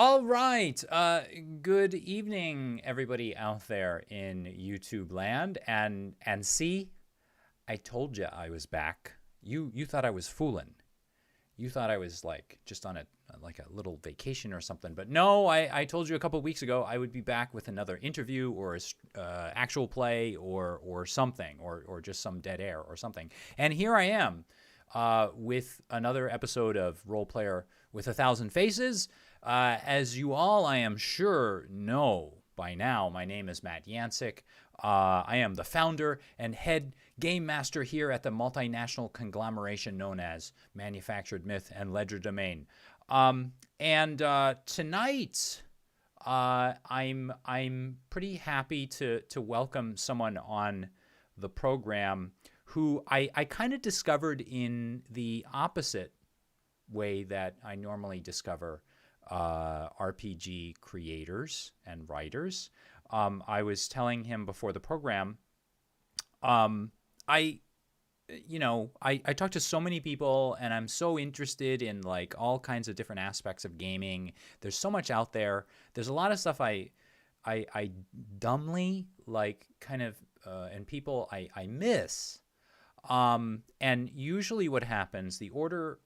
All right. Good evening, everybody out there in YouTube land. And see, I told you I was back. You thought I was fooling. You thought I was like just on a little vacation or something. But no, I told you a couple of weeks ago I would be back with another interview or actual play or something or just some dead air or something. And here I am with another episode of Role Player with a Thousand Faces. As you all, I am sure, know by now, my name is Matt Yancic. I am the founder and head game master here at the multinational conglomeration known as Manufactured Myth and Legerdemain. And tonight, I'm pretty happy to welcome someone on the program who I kind of discovered in the opposite way that I normally discover RPG creators and writers. I was telling him before the program, I talk to so many people and I'm so interested in like all kinds of different aspects of gaming. There's so much out there. There's a lot of stuff I dumbly like kind of and people I miss. And usually what happens, the order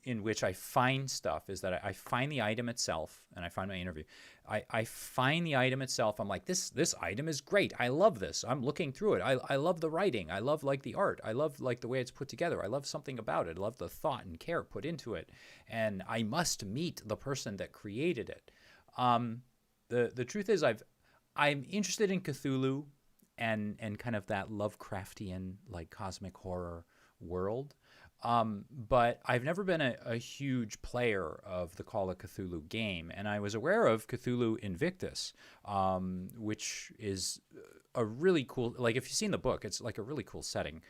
in which I find stuff is that I find the item itself, and I find my interview. I find the item itself. I'm like, this item is great. I love this. I'm looking through it. I love the writing. I love like the art. I love like the way it's put together. I love something about it. I love the thought and care put into it. And I must meet the person that created it. The truth is I'm interested in Cthulhu and kind of that Lovecraftian like cosmic horror world. But I've never been a huge player of the Call of Cthulhu game, and I was aware of Cthulhu Invictus, which is a really cool, like if you've seen the book, it's like a really cool setting.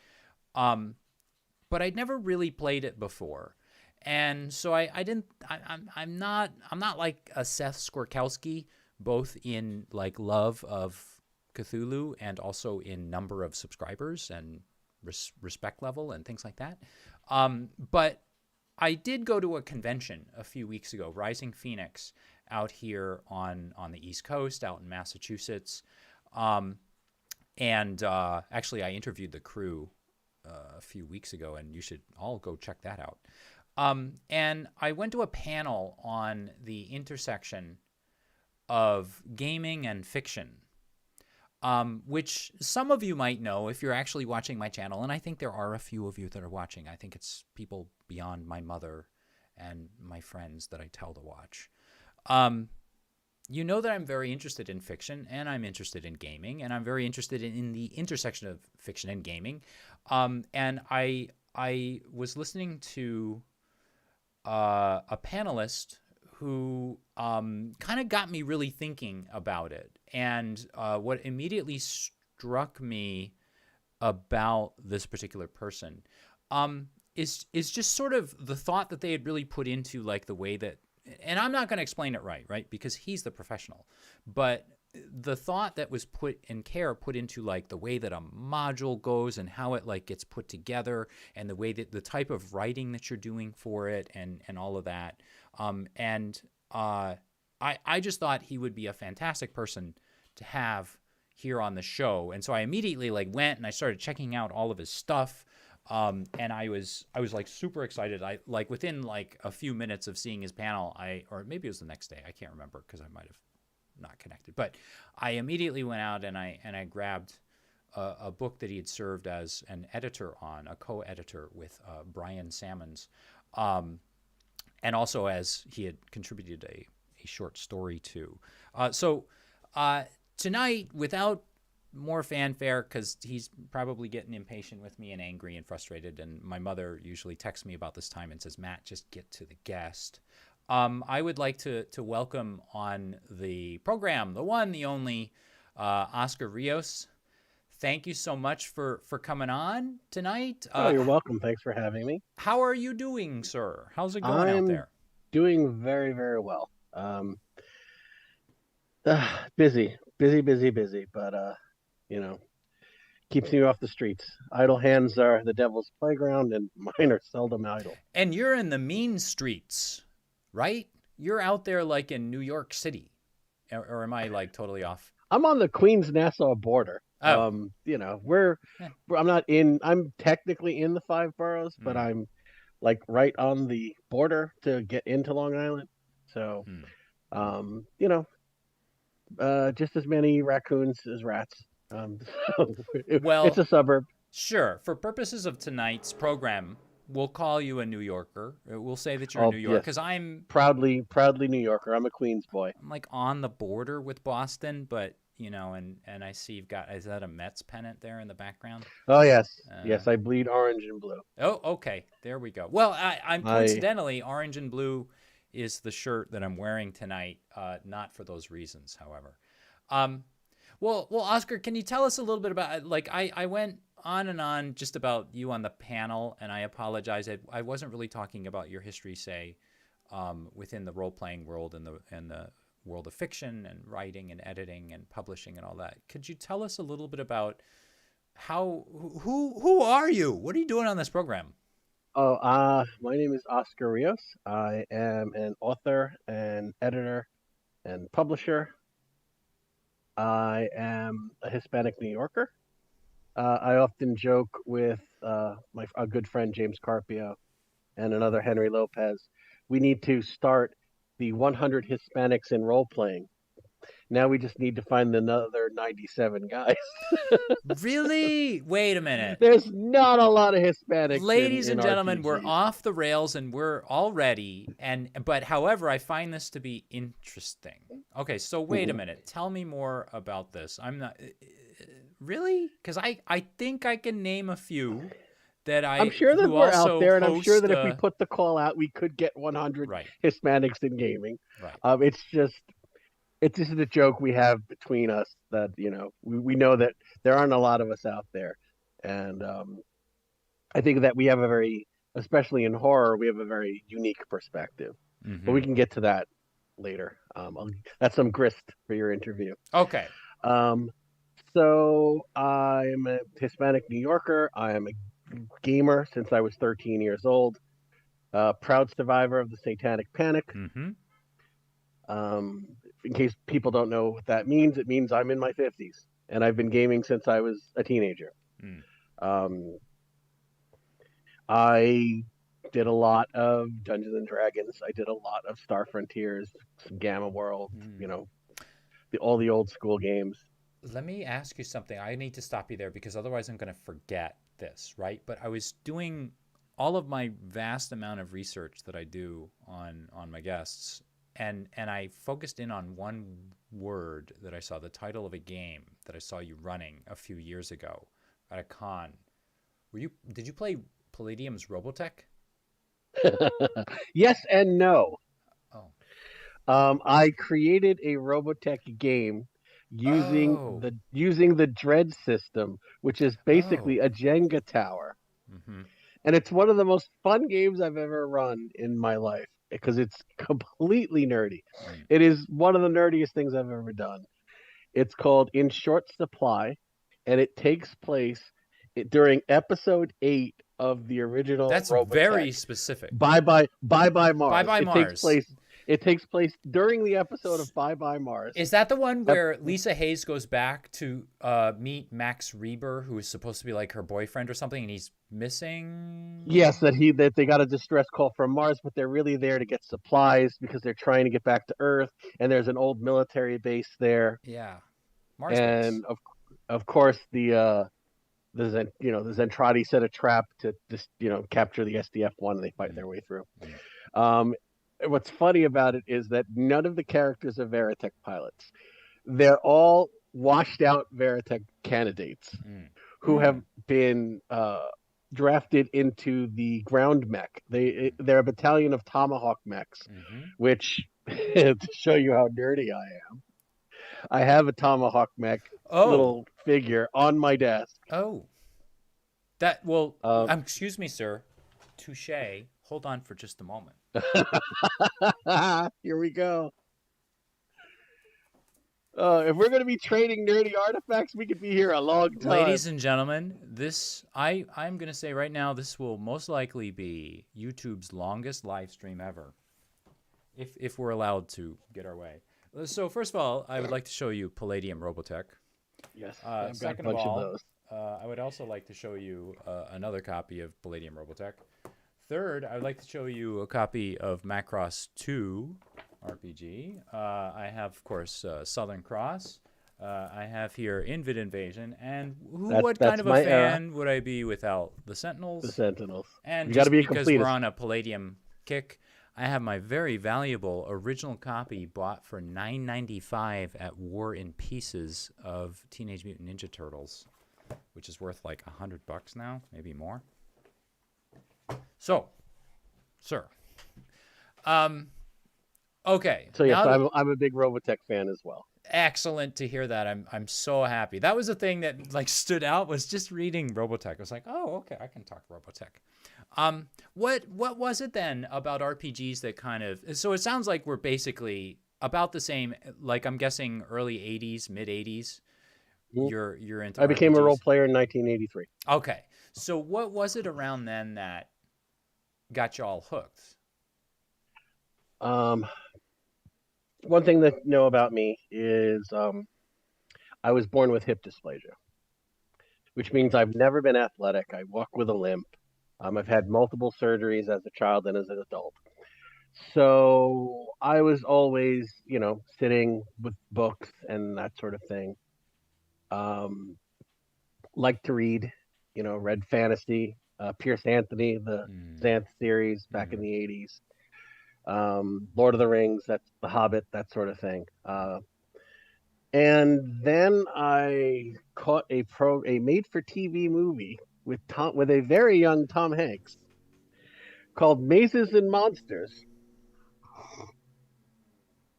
But I'd never really played it before. And so I'm not like a Seth Skorkowski, both in like love of Cthulhu and also in number of subscribers and respect level and things like that. But I did go to a convention a few weeks ago, Rising Phoenix, out here on the East Coast, out in Massachusetts. And actually, I interviewed the crew a few weeks ago, and you should all go check that out. And I went to a panel on the intersection of gaming and fiction. Which some of you might know if you're actually watching my channel, and I think there are a few of you that are watching. I think it's people beyond my mother and my friends that I tell to watch. You know that I'm very interested in fiction, and I'm interested in gaming, and I'm very interested in the intersection of fiction and gaming. And I was listening to a panelist who kind of got me really thinking about it. And what immediately struck me about this particular person is just sort of the thought that they had really put into like the way that, and I'm not going to explain it right? Because he's the professional. But the thought that was put into like the way that a module goes and how it like gets put together and the way that the type of writing that you're doing for it and all of that. I just thought he would be a fantastic person to have here on the show. And so I immediately like went and I started checking out all of his stuff. And I was like super excited. I like within like a few minutes of seeing his panel, or maybe it was the next day. I can't remember because I might have not connected, but I immediately went out and I grabbed a book that he had served as an editor on, a co-editor with Brian Sammons. And also as he had contributed a short story to. So tonight, without more fanfare, because he's probably getting impatient with me and angry and frustrated, and my mother usually texts me about this time and says, Matt, just get to the guest. I would like to welcome on the program, the one, the only, Oscar Rios. Thank you so much for coming on tonight. You're welcome. Thanks for having me. How are you doing, sir? How's it going out I'm there? doing very, very well. Busy, but you know, keeps me off the streets. Idle hands are the devil's playground, and mine are seldom idle. And you're in the mean streets, right? you're out there like in New York City, or am I like totally off? I'm on the Queens-Nassau border. Oh, You know, eh, I'm technically in the five boroughs, but mm, I'm like right on the border to get into Long Island. So, mm. you know, just as many raccoons as rats. So it's Well, a suburb. sure. For purposes of tonight's program, we'll call you a New Yorker. We'll say that you're in New Oh, York yes. because Proudly New Yorker. I'm a Queens boy. I'm like on the border with Boston, but and I see you've got, is that a Mets pennant there in the background? Oh, yes. Uh, Yes, I bleed orange and blue. oh, okay. There we go. Well, I'm I coincidentally orange and blue is the shirt that I'm wearing tonight. Not for those reasons, however. Um, well, Oscar, can you tell us a little bit about, like, I went on and on just about you on the panel, and I apologize. I wasn't really talking about your history, say, within the role playing world and the world of fiction and writing and editing and publishing and all that. Could you tell us a little bit about who are you? What are you doing on this program? My name is Oscar Rios. I am an author and editor and publisher. I am a Hispanic New Yorker. I often joke with a good friend James Carpio and another Henry Lopez. We need to start the 100 Hispanics in role playing. Now we just need to find another 97 guys. Really? Wait a minute. There's not a lot of Hispanics Ladies in and gentlemen, we're RPGs. off the rails and we're all ready. But however, I find this to be interesting. Okay, so wait a Mhm. minute. Tell me more about this. I'm not really, because I think I can name a few that I'm I sure that who we're out also there, and I'm sure host. that if we put the call out, we could get 100 Right, Hispanics in gaming. right. It's just a joke we have between us that we know that there aren't a lot of us out there, and I think that we have especially in horror, we have a very unique perspective. But we Mm-hmm. can get to that later. That's some grist for your interview. Okay. Um, so I'm a Hispanic New Yorker. I am a gamer since I was 13 years old. Proud survivor of the Satanic Panic. Mm-hmm. Um, in case people don't know what that means, it means I'm in my 50s and I've been gaming since I was a teenager. Mm. Um, I did a lot of Dungeons and Dragons. I did a lot of Star Frontiers, some Gamma World, Mm. all the old school games. Let me ask you something. I need to stop you there because otherwise I'm going to forget this, right? But I was doing all of my vast amount of research that I do on my guests, and I focused in on one word that I saw, the title of a game that I saw you running a few years ago at a con. Did you play Palladium's Robotech? Yes and no. Oh. I created a Robotech game Oh. using the Dread system, which is basically Oh. a Jenga tower. Mm-hmm. And it's one of the most fun games I've ever run in my life because it's completely nerdy. Mm. It is one of the nerdiest things I've ever done. It's called In Short Supply, and it takes place during episode 8 of the original That's Robotech. very specific. Bye bye Bye Mars. Bye Mars. It takes place during the episode of Bye Bye Mars. Is that the one Ep- where Lisa Hayes goes back to meet Max Reber, who is supposed to be like her boyfriend or something, and he's missing? Yes, that they got a distress call from Mars, but they're really there to get supplies because they're trying to get back to Earth, and there's an old military base there, Yeah, Mars base. and of course the Zentradi set a trap to just capture the SDF-1, and they fight Mm, their way through. mm, Um, what's funny about it is that none of the characters are Veritech pilots. They're all washed out Veritech candidates mm, who have mm, been drafted into the ground mech. They're a battalion of Tomahawk mechs, mm-hmm. which to show you how nerdy I have a Tomahawk mech Oh, little figure on my desk. oh, that well. Uh, Excuse me, sir. Touche. Hold on for just a moment. Here we go. If we're going to be trading nerdy artifacts, we could be here a long time. Ladies and gentlemen, I'm going to say right now, this will most likely be YouTube's longest live stream ever. if we're allowed to get our way. So first of all, I would like to show you Palladium Robotech. Yes, I've got a Second of bunch of all, those. I would also like to show you another copy of Palladium Robotech. Third, I would like to show you a copy of Macross 2 RPG. I have, of course, Southern Cross. I have here Invid Invasion. And what kind That's of a my era. fan would I be without the The Sentinels? Sentinels. And You got to just be a because we're completist. on a Palladium kick, I have my very valuable original copy bought for $9.95 at War and Pieces of Teenage Mutant Ninja Turtles, which is worth like $100 now, maybe more. So, sir. Okay. So yes, Now that I'm a big Robotech fan as well. excellent to hear that. I'm so happy. That was the thing that like stood out was just reading Robotech. I was like, oh, okay, I can talk Robotech. What was it then about RPGs that kind of so it sounds like we're basically about the same. Like I'm guessing early '80s, mid '80s. Mhm. You're into I became a role RPGs. player in 1983. Okay, so what was it around then that got you all hooked? Um, One thing that you know about me is I was born with hip dysplasia, which means I've never been athletic. I walk with a limp. I've had multiple surgeries as a child and as an adult. So I was always, sitting with books and that sort of thing. Um, Liked to read, read fantasy, Pierce Anthony, the Mm, Xanth series back in mm, the 80s, Lord of the Rings, that's The Hobbit, that sort of thing. And then I caught a made for TV movie with a very young Tom Hanks called Mazes and Monsters,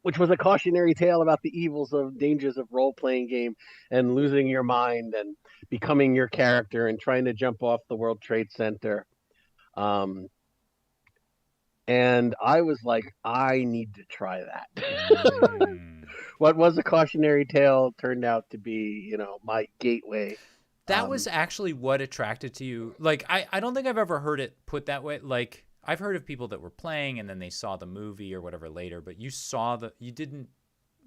which was a cautionary tale about the evils of dangers of role playing game and losing your mind and becoming your character and trying to jump off the World Trade Center. Um, and I was like, I need to try that. mm. What was a cautionary tale turned out to be, my gateway. That was actually what attracted to you. Like, I don't think I've ever heard it put that way. Like, I've heard of people that were playing and then they saw the movie or whatever later, but you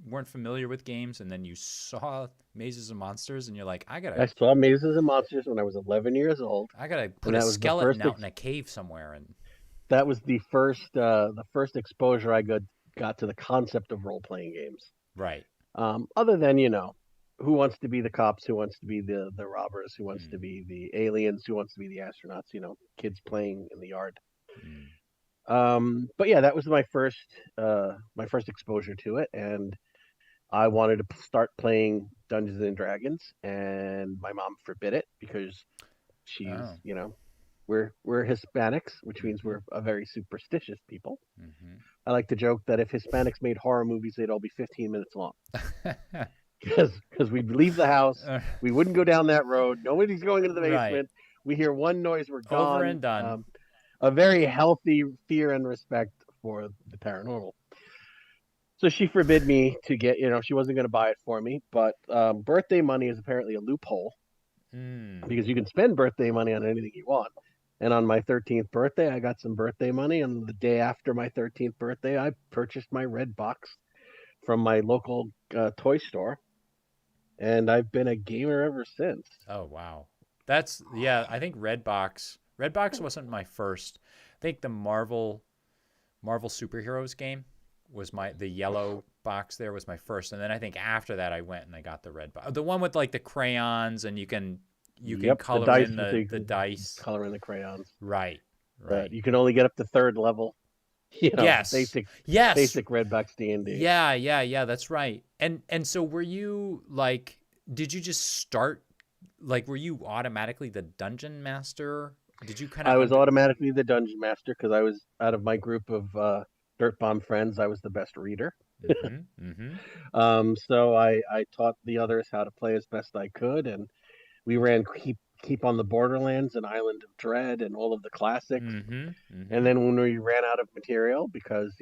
weren't familiar with games and then you saw Mazes and Monsters and you're like, I saw Mazes and Monsters when I was 11 years old, I gotta and put a skeleton out in a cave somewhere. And that was the first exposure I got to the concept of role playing games. right. Other than who wants to be the cops, who wants to be the robbers, who wants to Mm, be the aliens, who wants to be the astronauts, kids playing in the yard. mm, But yeah, that was my first exposure to it, and I wanted to start playing Dungeons and Dragons, and my mom forbid it because she's oh. we're Hispanics, which means Mm-hmm. we're a very superstitious people. Mm-hmm. I like to joke that if Hispanics made horror movies, they'd all be 15 minutes long because we'd leave the house, we wouldn't go down that road. Nobody's going into the Right. basement. We hear one noise, we're Over gone. and done. A very healthy fear and respect for the paranormal. So she forbid me to get, she wasn't going to buy it for me. But birthday money is apparently a loophole Mm. because you can spend birthday money on anything you want. And on my 13th birthday, I got some birthday money. And the day after my 13th birthday, I purchased my red box from my local toy store. And I've been a gamer ever since. Oh wow. That's yeah, I think Redbox wasn't my first. I think the Marvel Superheroes game was the yellow box there was my first. And then I think after that I went and I got the red box. The one with like the crayons and you can Yep, the color dice in with the dice. color in the crayons. Right. But Right. you can only get up to third level. Yes. Basic Yes. Redbox D&D. Yeah, that's right. And so were you like did you just start like were you automatically the dungeon master? Did you kind of I was automatically the dungeon master because I was out of my group of dirt bomb friends. I was the best reader. Mhm. Mhm. So I taught the others how to play as best I could, and we ran keep on the Borderlands and Island of Dread and all of the classics. Mhm. And Mhm. then when we ran out of material because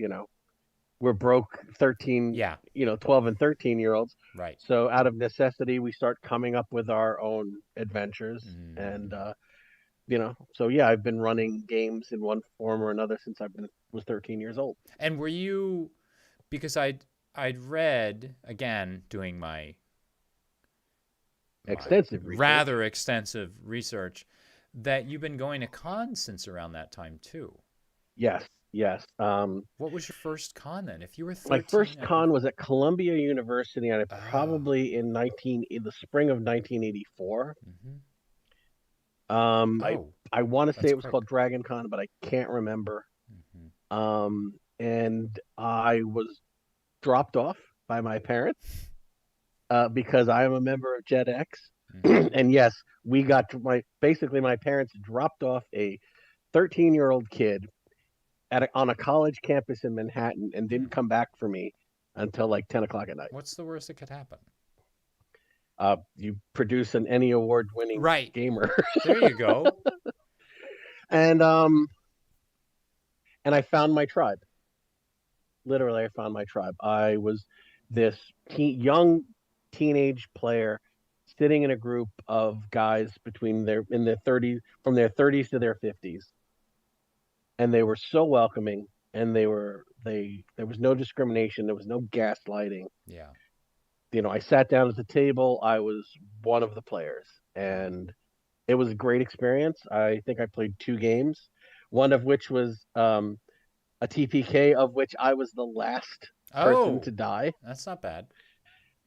we're broke 13, Yeah, 12 and 13-year-olds. right. So out of necessity, we start coming up with our own adventures. And, Mm. so yeah, I've been running games in one form or another since I've been was 13 years old. And were you, because I'd read, again, doing my Extensive research. rather extensive research, that you've been going to cons since around that time too. Yes, yes. What was your first con then? If you were My 13 first at your con was at Columbia University, and I oh, probably in the spring of 1984. mm-hmm. Um, I Oh, I want to say that's it was quick. called Dragon Con, but I can't remember. Mm-hmm. And I was dropped off by my parents because I am a member of Gen X. Mm-hmm. And yes, we got to my parents dropped off a 13-year-old kid on a college campus in Manhattan and Hmm. didn't come back for me until like 10 o'clock at night. What's the worst that could happen? You produce an Emmy award winning Right. gamer. There you go. and um and I found my tribe. Literally, I found my tribe. I was this young teenage player sitting in a group of guys between their in their 30s, from their 30s to their 50s, and they were so welcoming, and they there was no discrimination, there was no gaslighting. Yeah. I sat down at the table, I was one of the players, Mm. and it was a great experience. I think I played 2 games, one of which was a TPK, of which I was the last person Oh, to die. that's not bad.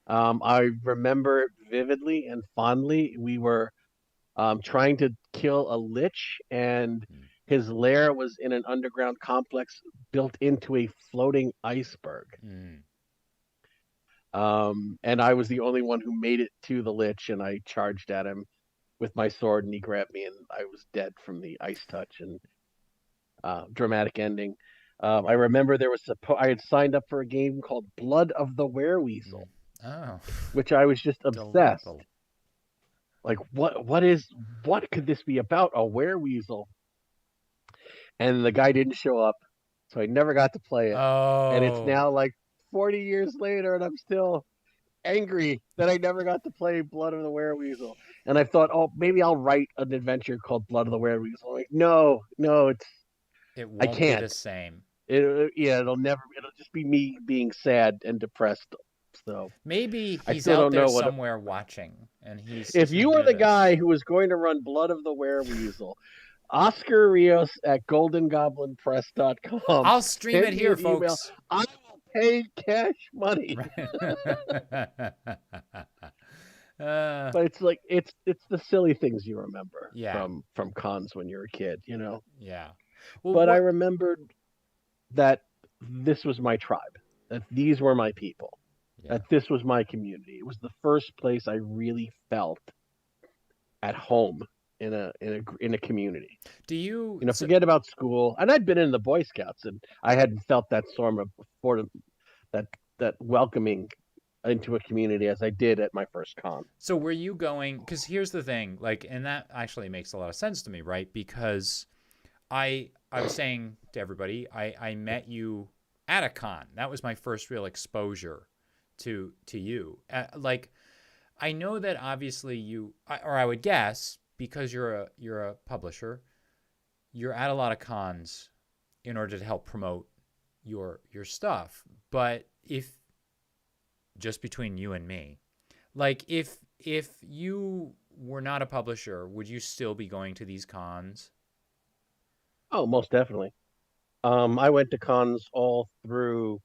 I remember it vividly and fondly. We were trying to kill a lich, and Mm. his lair was in an underground complex built into a floating iceberg. Mm. And I was the only one who made it to the lich, and I charged at him with my sword, and he grabbed me, and I was dead from the ice touch and dramatic ending. I remember I had signed up for a game called Blood of the Mm. Wereweasel, Oh, which I was just obsessed. delightful. Like, what could this be about? A wereweasel? And the guy didn't show up, so I never got to play it. And it's Oh, now like 40 years later, and I'm still angry that I never got to play Blood of the Wereweasel. And I thought, oh, maybe I'll write an adventure called Blood of the Wereweasel. Like, no, no, it I won't be the can't. same. Yeah, it'll just be me being sad and depressed. So Maybe I he's still out don't there know what. somewhere watching and he's If going to you were hear the this. guy who was going to run Blood of the Wereweasel, Oscar Rios at goldengoblinpress.com, I'll stream it send me here, an email. folks. I will pay cash money. Right. But it's like it's the silly things you remember Yeah. from cons when you're a kid. Yeah. Well, But I what? remembered that this was my tribe, that these were my people, Yeah. that this was my community. It was the first place I really felt at home in a community. Do you so Forget about school. And I'd been in the Boy Scouts, and I hadn't felt that sort of before, that welcoming into a community as I did at my first con. so were you going, cuz here's the thing, like, and that actually makes a lot of sense to me, right? Because I was saying to everybody, I met you at a con. That was my first real exposure to you. Like, I know that obviously or I would guess, because you're a publisher, you're at a lot of cons in order to help promote your stuff. But if, just between you and me, like, if you were not a publisher, would you still be going to these cons? Oh, most definitely. I went to cons all through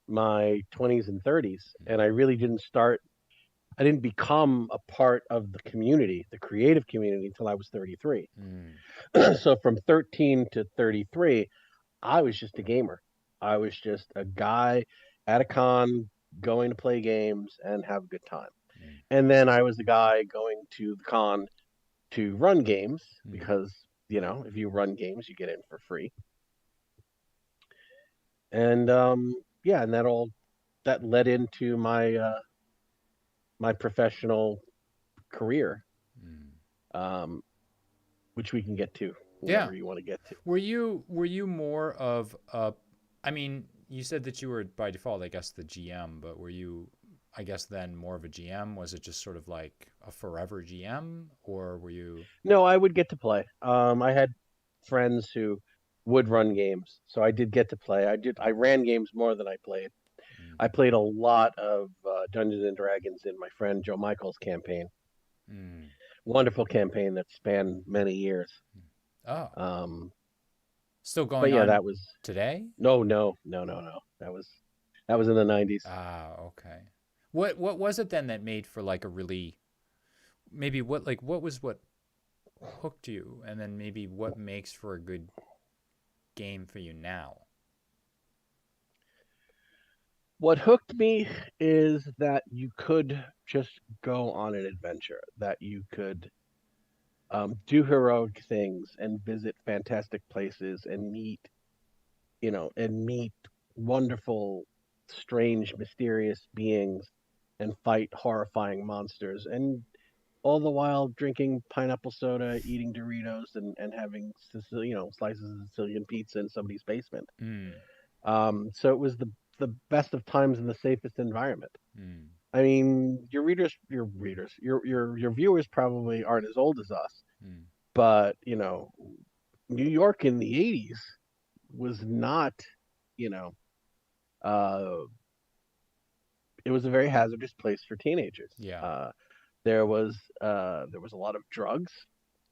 my 20s and 30s, and I Mm-hmm. really I didn't become a part of the community, the creative community, until I was 33. Mm. So from 13 to 33, I was just a gamer. I was just a guy at a con going to play games and have a good time. Mm. And then I was the guy going to the con to run games Mm. because, if you run games, you get in for free. And yeah, and that led into my professional career, Mm. um, which we can get to Yeah. whenever you want to get to. Were you more of a, I mean, you said that you were by default, I guess, the GM, but were you, I guess, then more of a GM? Was it just sort of like a forever GM, or were you? No, I would get to play. I had friends who would run games. So I did get to play. I ran games more than I played. I Mm. played a lot of Dungeons and Dragons in my friend Joe Michael's campaign. Mm. Wonderful campaign that spanned many years. Oh, Um, still but going yeah, on that was today? no. That was in the 90s. Ah, okay. What was it then that made for like a really maybe what was what hooked you, and then maybe what makes for a good game for you now? What hooked me is that you could just go on an adventure, that you could do heroic things and visit fantastic places and meet wonderful, strange, mysterious beings and fight horrifying monsters. And all the while drinking pineapple soda, eating Doritos, and having slices of Sicilian pizza in somebody's basement. Mm. So it was the best of times in the safest environment. Mm. I mean, your viewers probably aren't as old as us, Mm. but New York in the '80s was not, you know, uh, it was a very hazardous place for teenagers. Yeah. There was a lot of drugs.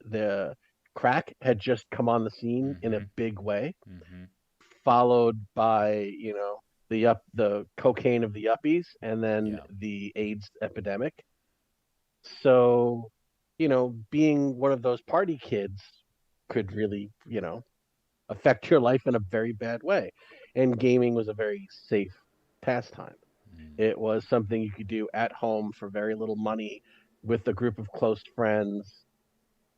The crack had just come on the scene in a Mhm. big way, Mhm. followed by the cocaine of the yuppies, and then Yeah. the AIDS epidemic. So, being one of those party kids could really, affect your life in a very bad way. And gaming was a very safe pastime. Mm. It was something you could do at home for very little money with a group of close friends.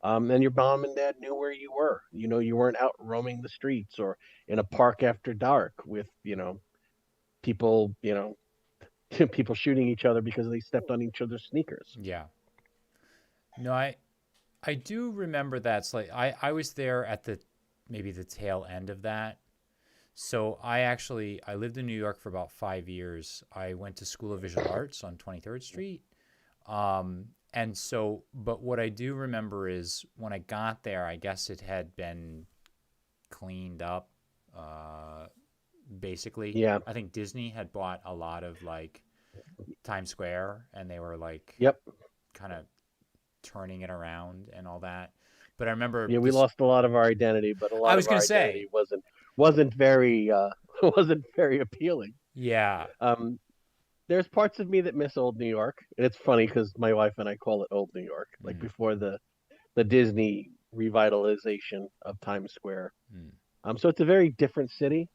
And your mom and dad knew where you were. You weren't out roaming the streets or in a park after dark with, people, people shooting each other because they stepped on each other's sneakers. Yeah. No, I do remember that. It's like I was there at the maybe the tail end of that. So I lived in New York for about 5 years. I went to School of Visual Arts on 23rd Street. And so, but what I do remember is when I got there, I guess it had been cleaned up. Uh, Basically, Yeah. I think Disney had bought a lot of like Times Square, and they were like Yep. kind of turning it around and all that. But I remember Yeah, we this. lost a lot of our identity, but a I lot was of gonna our say, identity wasn't very wasn't very appealing. yeah. Um, there's parts of me that miss old New York, and it's funny because my wife and I call it old New York, like Mm, before the Disney revitalization of Times Square. mm, So it's a very different city.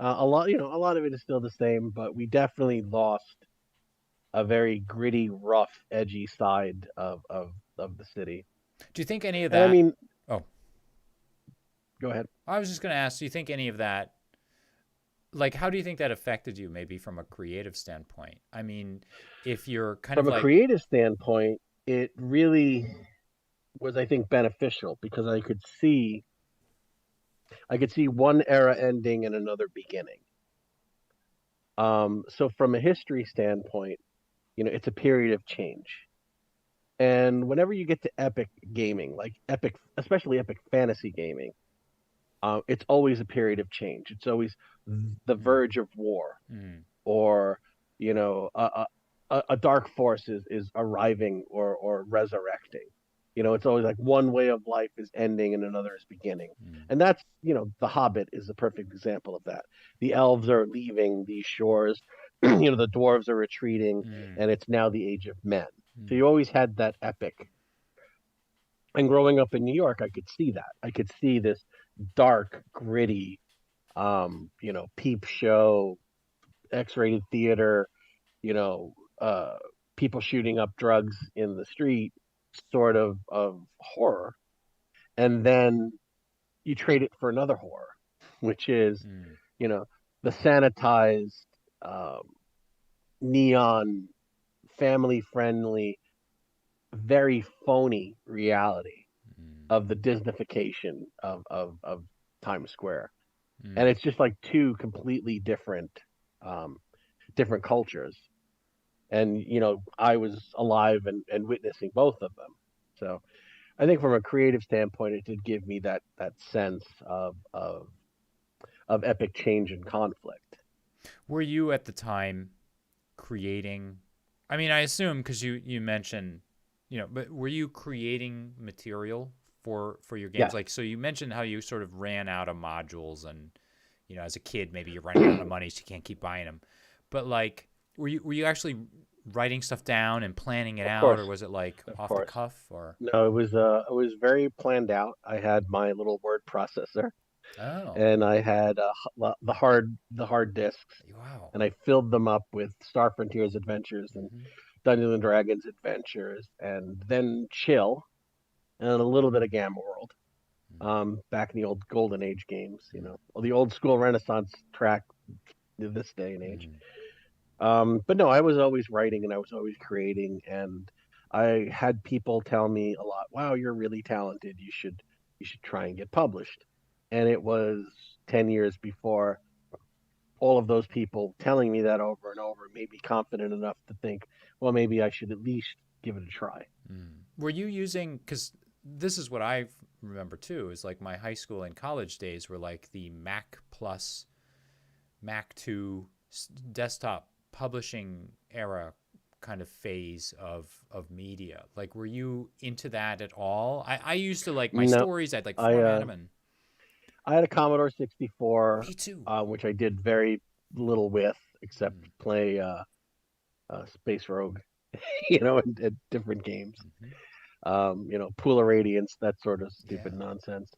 A lot of it is still the same, but we definitely lost a very gritty, rough, edgy side of the city. do you think any of And I that? mean, Oh, go ahead. I was just gonna ask. Do you think any of that? Like, how do you think that affected you, maybe from a creative standpoint? I mean, if you're kind of From a like, creative standpoint, it really was, I think, beneficial because I could see one era ending and another beginning. So from a history standpoint, it's a period of change. And whenever you get to epic gaming, like epic, especially epic fantasy gaming, it's always a period of change. It's always the mm, verge of war, mm, or a dark force is arriving or resurrecting. It's always like one way of life is ending and another is beginning. mm, And that's, The Hobbit is a perfect example of that. The elves are leaving these shores, the dwarves are retreating, mm, and it's now the age of men. So mm, you always had that epic. And growing up in New York, I could see that. I could see this dark, gritty, peep show, X-rated theater, you know, people shooting up drugs in the street, sort of horror. And then you trade it for another horror, which is, mm, you know, the sanitized, um, neon, family friendly, very phony reality mm, of the Disneyfication of Times Square. And mm. it's just like two completely um, different cultures. And I was alive and witnessing both of them. So I think from a creative standpoint, it did give me that sense of epic change and conflict. Were you at the time creating? I mean, I assume because you mentioned, but were you creating material for your games? Yes. Like, so you mentioned how you sort of ran out of modules, and as a kid, maybe you're running out of money, so you can't keep buying them. But like, were you actually writing stuff down and planning it Of out, course, or was it like of off the course. cuff? Or No, it was very planned out. I had my little word processor, oh, and I had the hard disks, wow, and I filled them up with Star Frontiers Adventures and hmm Dungeons and Dragons Adventures, and then Chill, and a little bit of Gamma World. Back in the old Golden Age games, the old school Renaissance track this day and age. mm-hmm. But no, I was always writing and I was always creating, and I had people tell me a lot, "Wow, you're really talented. You should try and get published." And it was 10 years before all of those people telling me that over and over made me confident enough to think, well, maybe I should at least give it a try. Were you using, because this is what I remember too, is like my high school and college days were like the Mac Plus, Mac 2 desktop publishing era kind of phase of media. Like, were you into that at all? I used to like my No, stories, I'd like I format uh, them, and I had a Commodore 64, me too. which I did very little with, except Mm-hmm. play Space Rogue, and different games. Mm-hmm. Pool of Radiance, that sort of stupid Yeah. nonsense.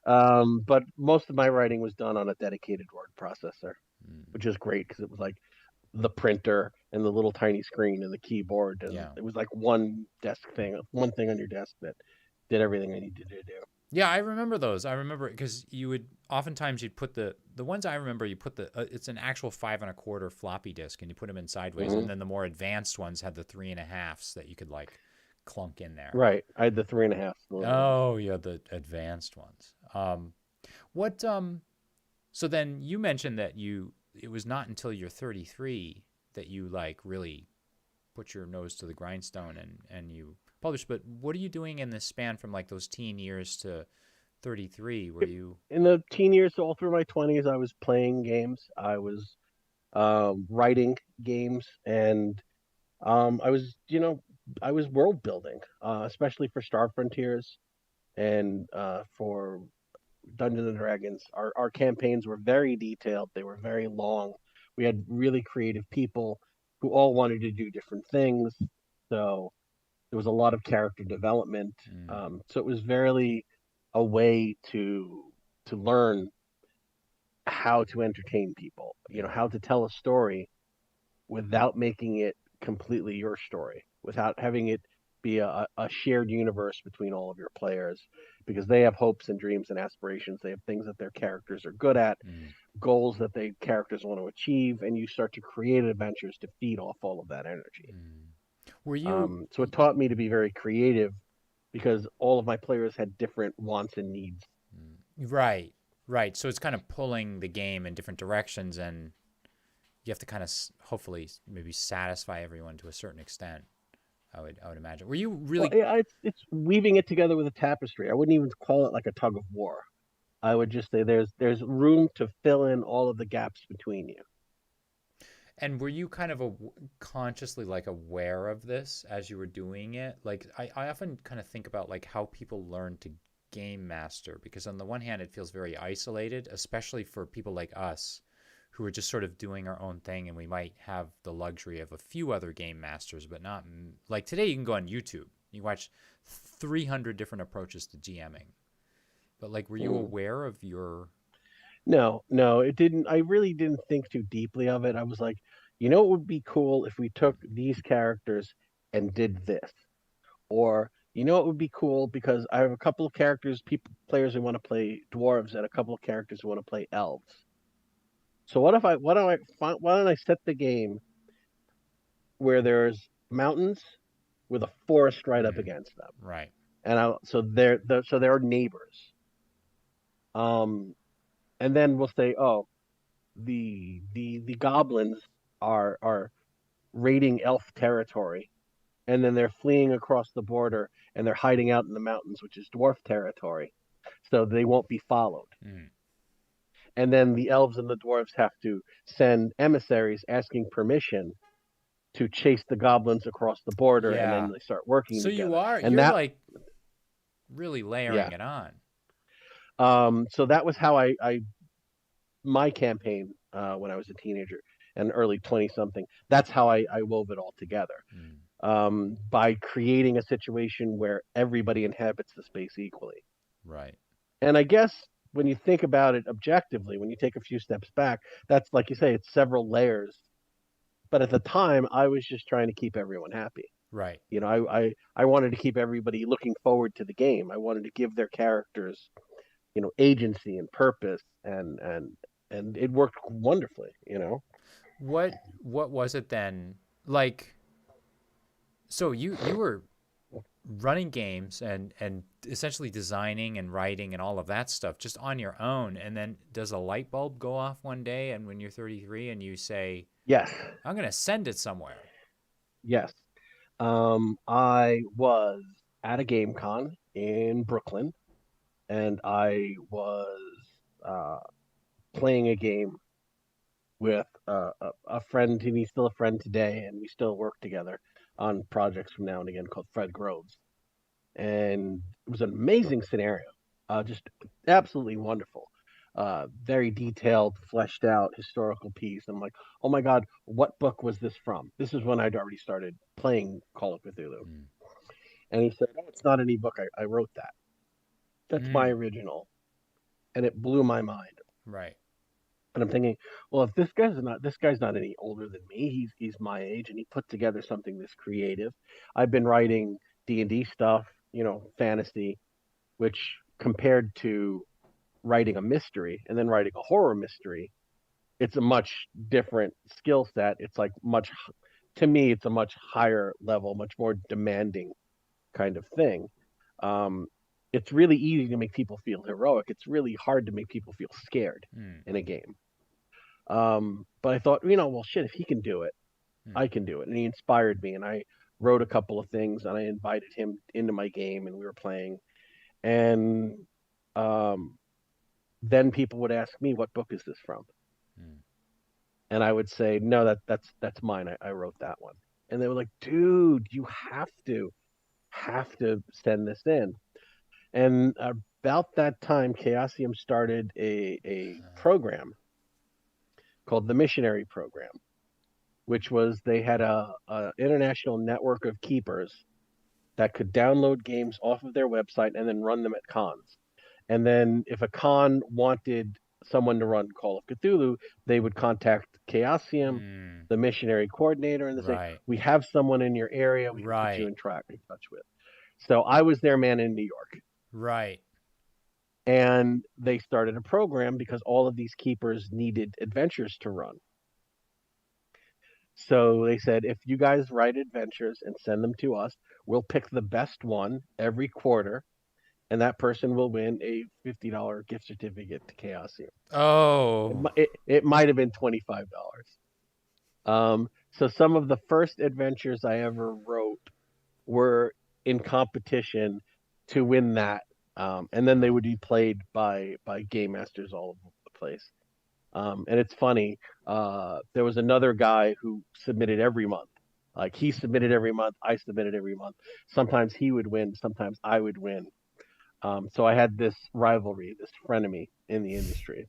But most of my writing was done on a dedicated word processor, Mm. which is great because it was like the printer and the little tiny screen and the keyboard, and Yeah. it was like one thing on your desk that did everything I needed to do. Yeah, I remember those. I remember because you would oftentimes you'd put the ones I remember. You put it's an actual 5 1/4 floppy disk, and you put them in sideways, Hmm. and then the more advanced ones had the 3 1/2s that you could like clunk in there. Right, I had the 3.5, the little ones. Oh, yeah, the advanced ones. What So then you mentioned that it was not until you're 33 that you like really put your nose to the grindstone and you published. But what are you doing in this span from like those teen years to 33? Were you In the teen years, all through my 20s, I was playing games. I was writing games, and I was world building, especially for Star Frontiers and for Dungeons and Dragons. Our campaigns were very detailed. They were very long. We had really creative people who all wanted to do different things. So there was a lot of character development. mm, So it was very a way to learn how to entertain people. yeah. How to tell a story without making it completely your story, without having it be a shared universe between all of your players, because they have hopes and dreams and aspirations. They have things that their characters are good at, Mm, goals that they characters want to achieve, and you start to create adventures to feed off all of that energy. mm. Were you So it taught me to be very creative because all of my players had different wants and needs. right? Right. So it's kind of pulling the game in different directions, and you have to kind of hopefully maybe satisfy everyone to a certain extent. I would imagine. Were you Well, really yeah, it's weaving it together with a tapestry. I wouldn't even call it like a tug of war. I would just say there's room to fill in all of the gaps between you. And were you kind of consciously like aware of this as you were doing it? Like I often kind of think about like how people learn to game master, because on the one hand it feels very isolated, especially for people like us who are just sort of doing our own thing, and we might have the luxury of a few other game masters, but not like today you can go on YouTube. You watch 300 different approaches to GMing. But like, were you Mm. aware of your No, no, it didn't. I really didn't think too deeply of it. I was like, it would be cool if we took these characters and did this, or it would be cool because I have a couple of characters, players who want to play dwarves, and a couple of characters who want to play elves. So why don't I set the game where there's mountains with a forest right up mm, against them, right? and so they're neighbors. Um, and then we'll say, oh, the goblins are raiding elf territory, and then they're fleeing across the border and they're hiding out in the mountains, which is dwarf territory, so they won't be followed. Mm. And then the elves and the dwarves have to send emissaries asking permission to chase the goblins across the border, and then Yeah. they start working So together. And you're that, like really layering yeah. it on. So that was how I my campaign when I was a teenager and early 20 something. That's how I wove it all together, Mm. by creating a situation where everybody inhabits the space equally. Right. And I guess when you think about it objectively, when you take a few steps back, that's like you say, it's several layers. But at the time, I was just trying to keep everyone happy. Right. You know, I wanted to keep everybody looking forward to the game. I wanted to give their characters, agency and purpose, and it worked wonderfully. What was it then? Like, so you were running games and essentially designing and writing and all of that stuff just on your own, and then does a light bulb go off one day and when you're 33 and you say, Yes, I'm going to send it somewhere? yes. I was at a game con in Brooklyn, and I was uh, playing a game with a friend, and he's still a friend today, and we still work together on projects from now and again, called Fred Groves. And it was an amazing scenario, just absolutely wonderful. Very detailed, fleshed out historical piece. I'm like, oh my God, what book was this from? This is when I'd already started playing Call of Cthulhu. Mm. And he said, oh, it's not any book. I wrote that. That's my Mm. original. And it blew my mind. Right. And I'm thinking, well, if this guy's not any older than me. He's my age, and he put together something this creative. I've been writing D&D stuff, fantasy, which compared to writing a mystery and then writing a horror mystery, it's a much different skill set. It's like to me, it's a much higher level, much more demanding kind of thing. Um, it's really easy to make people feel heroic. It's really hard to make people feel scared Mm. in a game. But I thought, well, shit, if he can do it, Mm. I can do it. And he inspired me, and I wrote a couple of things, and I invited him into my game, and we were playing. And um, then people would ask me, what book is this from? Mm. And I would say, no, that's mine. I wrote that one. And they were like, dude, you have to send this in. And about that time, Chaosium started a program called the Missionary Program, which was they had a international network of keepers that could download games off of their website and then run them at cons. And then if a con wanted someone to run Call of Cthulhu, they would contact Chaosium, Mm. the missionary coordinator, and they say, Right. we have someone in your area we can put you Right. in touch with. So I was their man in New York. Right. And they started a program because all of these keepers needed adventures to run. So they said, if you guys write adventures and send them to us, we'll pick the best one every quarter, and that person will win a $50 gift certificate to Chaosium. Oh. It might have been $25. So some of the first adventures I ever wrote were in competition to win that, and then they would be played by game masters all over the place. And it's funny. There was another guy who submitted every month. Like he submitted every month, I submitted every month. Sometimes he would win, sometimes I would win. So I had this rivalry, this frenemy in the industry.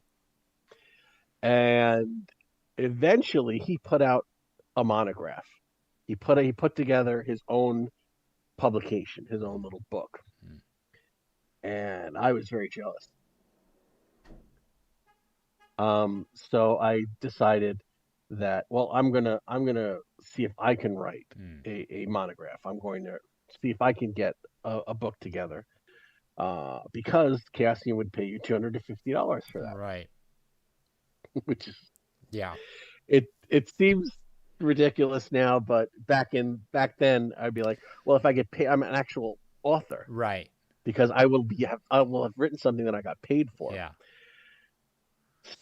And eventually, he put out a monograph. He put together his own publication, his own little book, Mm. and I was very jealous. So I decided that, well, I'm gonna see if I can write Mm. a monograph. I'm going to see if I can get a book together, because Cassian would pay you $250 for that, Right. which is Yeah. it seems ridiculous now, but back then I'd be like, well, if I get paid, I'm an actual author Right. because I will have written something that I got paid for. Yeah.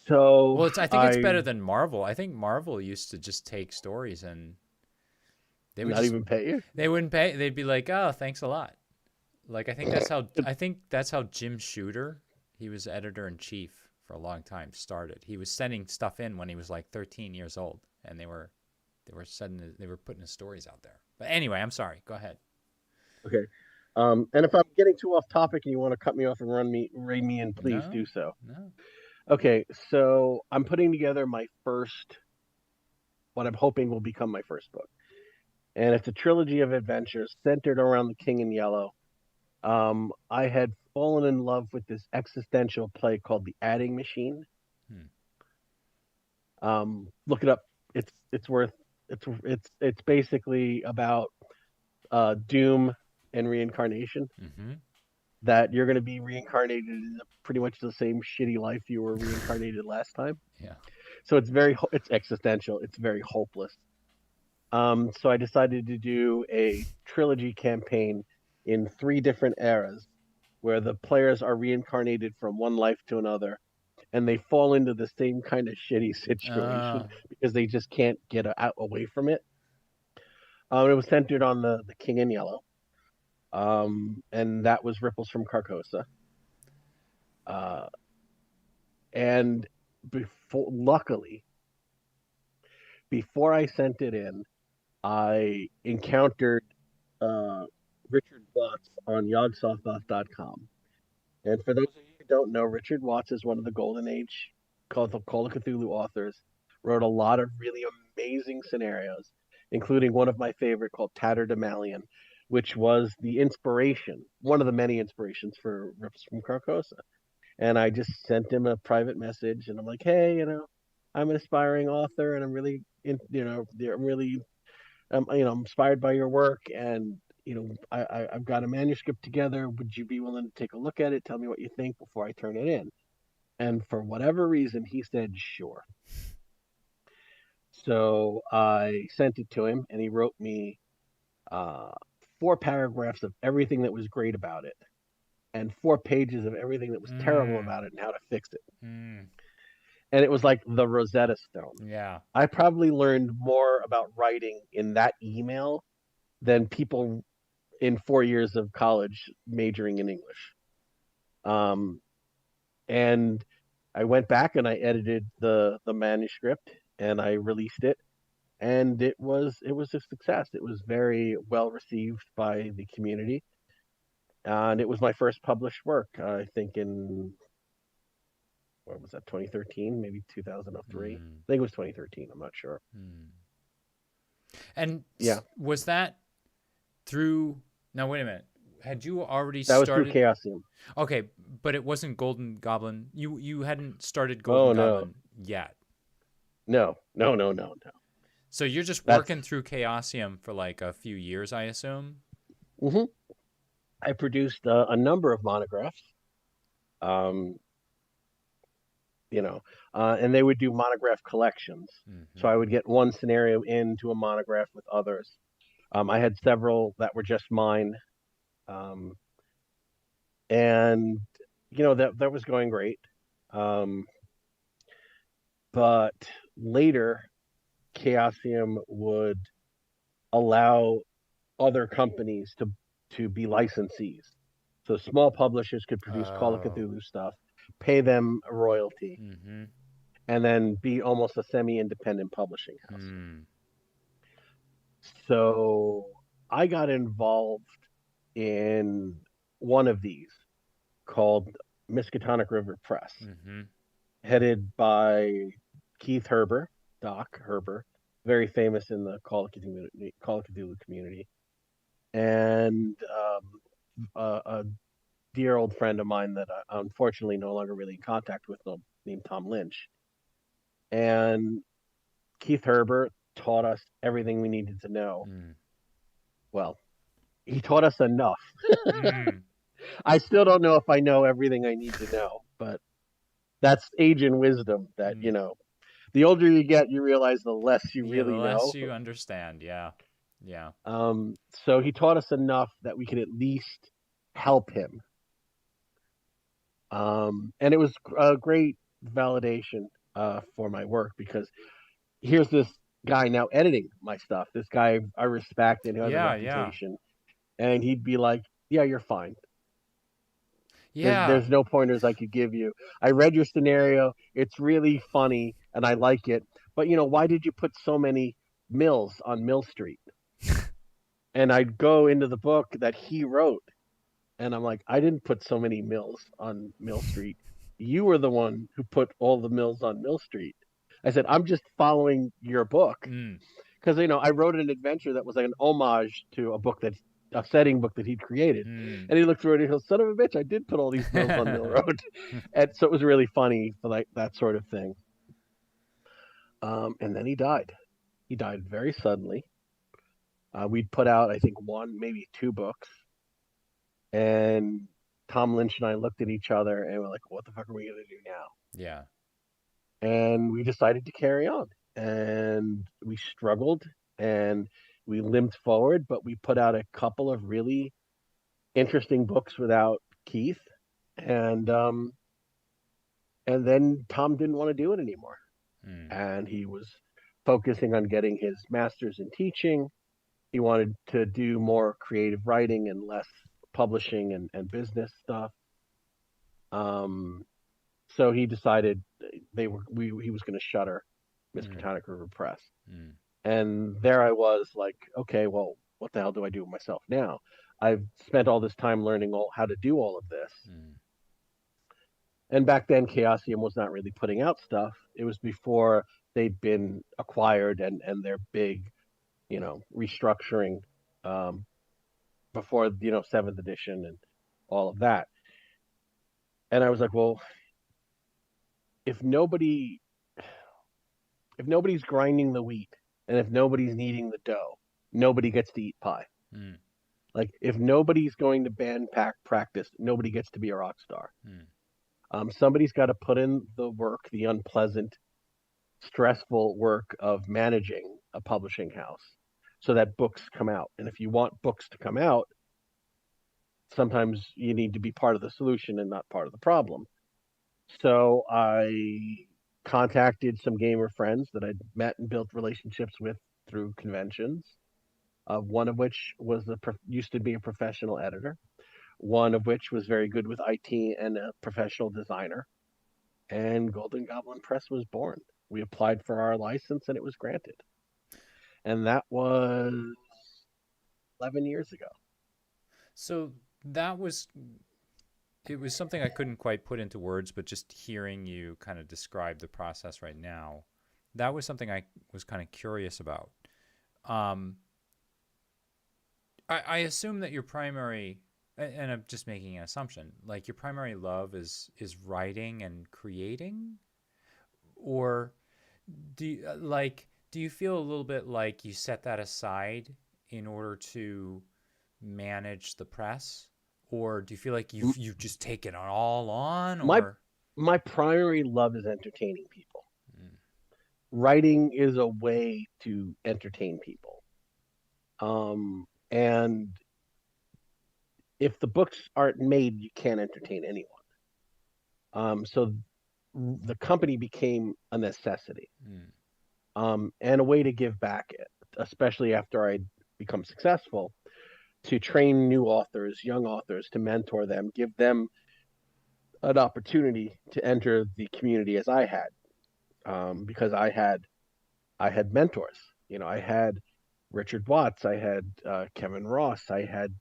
So Well, I think it's better I than Marvel. I think Marvel used to just take stories and They would Not just even pay you? they wouldn't pay. They'd be like, "Oh, thanks a lot." Like I think that's how Jim Shooter, he was editor in chief for a long time, started. He was sending stuff in when he was like 13 years old, and they were putting his stories out there. But anyway, I'm sorry. Go ahead. Okay. And if I'm getting too off topic and you want to cut me off and rein me in, please No, do so. no. Okay, so I'm putting together my first, what I'm hoping will become my first book. And it's a trilogy of adventures centered around the King in Yellow. I had fallen in love with this existential play called The Adding Machine. Hmm. Look it up. It's worth it's basically about doom and reincarnation. Mm-hmm. That you're going to be reincarnated in pretty much the same shitty life you were reincarnated last time. Yeah. So it's existential. It's very hopeless. So I decided to do a trilogy campaign in 3 different eras where the players are reincarnated from one life to another and they fall into the same kind of shitty situation Uh, because they just can't get out away from it. It was centered on the King in Yellow, and that was Ripples from Carcosa. Uh, and luckily, before I sent it in, I encountered uh, Richard Watts on yogsoftoff.com. And for those of you who don't know, Richard Watts is one of the Golden Age Call of Cthulhu authors. Wrote a lot of really amazing scenarios, including one of my favorite called Tatterdemalion, which was the inspiration, one of the many inspirations for Rips from Carcosa. And I just sent him a private message, and I'm like, hey, I'm an aspiring author, and I'm really, I'm really I'm inspired by your work, and I've got a manuscript together. Would you be willing to take a look at it? Tell me what you think before I turn it in. And for whatever reason, he said sure. So I sent it to him, and he wrote me uh, 4 paragraphs of everything that was great about it, and 4 pages of everything that was terrible mm, about it and how to fix it. mm, And it was like the Rosetta Stone. yeah. I probably learned more about writing in that email than people in 4 years of college majoring in English. Um, and I went back and I edited the manuscript and I released it, and it was a success. It was very well received by the community, and it was my first published work. I think in what was that, 2013, maybe 2003. I Mm, think it was 2013. I'm not sure. mm. And Yeah, was that through? Now wait a minute. Had you already that was through started? Chaosium. Okay, but it wasn't Golden Goblin. You hadn't started Golden Oh no, Goblin yet. no, no, no, no, no. So you're just That's working through Chaosium for like a few years, I assume. mhm. I produced a number of monographs. Um, and they would do monograph collections. So Mm-hmm. I would get one scenario into a monograph with others. I had several that were just mine, um, and that was going great. Um, but later, Chaosium would allow other companies to be licensees. So small publishers could produce Call of Oh. Cthulhu stuff, pay them a royalty, Mm-hmm. and then be almost a semi-independent publishing house. Hmm. So I got involved in one of these called Miskatonic River Press, Mm-hmm. headed by Keith Herber, Doc Herber, very famous in the Call of Cthulhu community, and a dear old friend of mine that I unfortunately no longer really in contact with, named Tom Lynch. And Keith Herbert taught us everything we needed to know. Mm. Well, he taught us enough. Mm. I still don't know if I know everything I need to know, but that's age and wisdom that, Mm. the older you get, you realize the less you Yeah, the really less know. you understand. Yeah. Yeah. So he taught us enough that we could at least help him. And it was a great validation for my work because here's this guy now editing my stuff. This guy I respect and who has a Yeah, yeah. reputation, and he'd be like, "Yeah, you're fine. Yeah. There's no pointers I could give you. I read your scenario. It's really funny, and I like it. But why did you put so many mills on Mill Street?" And I'd go into the book that he wrote, and I'm like, I didn't put so many mills on Mill Street. You were the one who put all the mills on Mill Street. I said, I'm just following your book Mm. because I wrote an adventure that was like an homage to a setting book that he'd created, Mm. and he looked through it and he goes, "Son of a bitch, I did put all these mills on Mill Road," and so it was really funny for like that sort of thing. And then he died. He died very suddenly. We'd put out, I think, one, maybe two books, and Tom Lynch and I looked at each other and we're like, "What the fuck are we gonna do now?" Yeah. And we decided to carry on, and we struggled and we limped forward, but we put out a couple of really interesting books without Keith, and then Tom didn't want to do it anymore, Mm. and he was focusing on getting his master's in teaching. He wanted to do more creative writing and less publishing and business stuff. Um, so he decided he was going to shutter Mm. Miskatonic River Press. Mm. And there I was like, okay, well, what the hell do I do with myself now? I've spent all this time learning how to do all of this. Mm. And back then, Chaosium was not really putting out stuff. It was before they'd been acquired and their big, restructuring um, before, seventh edition and all of that. And I was like, well, if nobody, if nobody's grinding the wheat and if nobody's kneading the dough, nobody gets to eat pie. Mm. Like if nobody's going to band pack practice, nobody gets to be a rock star. Mm. Somebody's got to put in the work, the unpleasant, stressful work of managing a publishing house so that books come out. And if you want books to come out, sometimes you need to be part of the solution and not part of the problem. So I contacted some gamer friends that I'd met and built relationships with through conventions. One of which used to be a professional editor. One of which was very good with IT and a professional designer. And Golden Goblin Press was born. We applied for our license and it was granted. And that was 11 years ago. So that was it was something I couldn't quite put into words, but just hearing you kind of describe the process right now, that was something I was kind of curious about. Um, I assume that your primary, and I'm just making an assumption, like your primary love is writing and creating, or do you feel a little bit like you set that aside in order to manage the press, or do you feel like you've just taken it all on, My or my primary love is entertaining people. mm. Writing is a way to entertain people. And if the books aren't made, you can't entertain anyone. So the company became a necessity, Mm. and a way to give back, especially after I'd become successful, to train new authors, young authors, to mentor them, give them an opportunity to enter the community as I had, because I had mentors. I had Richard Watts, I had Kevin Ross, I had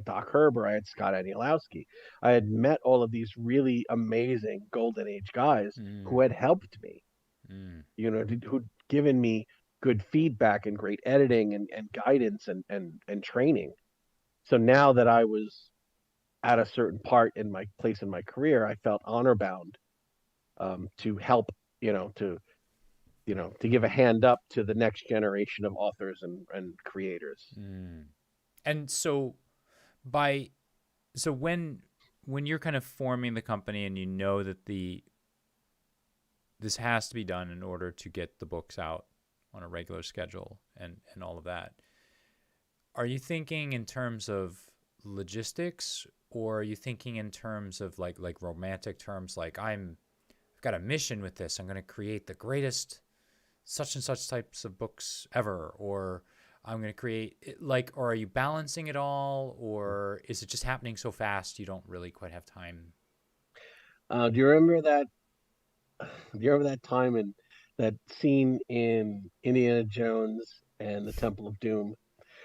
Doc Herber, I had Scott Anielowski. I had met all of these really amazing golden age guys who Mm. had helped me, Mm. who'd given me good feedback and great editing and guidance and training. So now that I was at a certain part in my place in my career, I felt honor bound, to help, to give a hand up to the next generation of authors and creators. Mm. And by so when you're kind of forming the company and you know that this has to be done in order to get the books out on a regular schedule and all of that, are you thinking in terms of logistics, or are you thinking in terms of like romantic terms, like I've got a mission with this, I'm going to create the greatest such and such types of books ever, or I'm going to create like, or are you balancing it all, or is it just happening so fast you don't really quite have time? Do you remember that? Do you remember that time in that scene in Indiana Jones and the Temple of Doom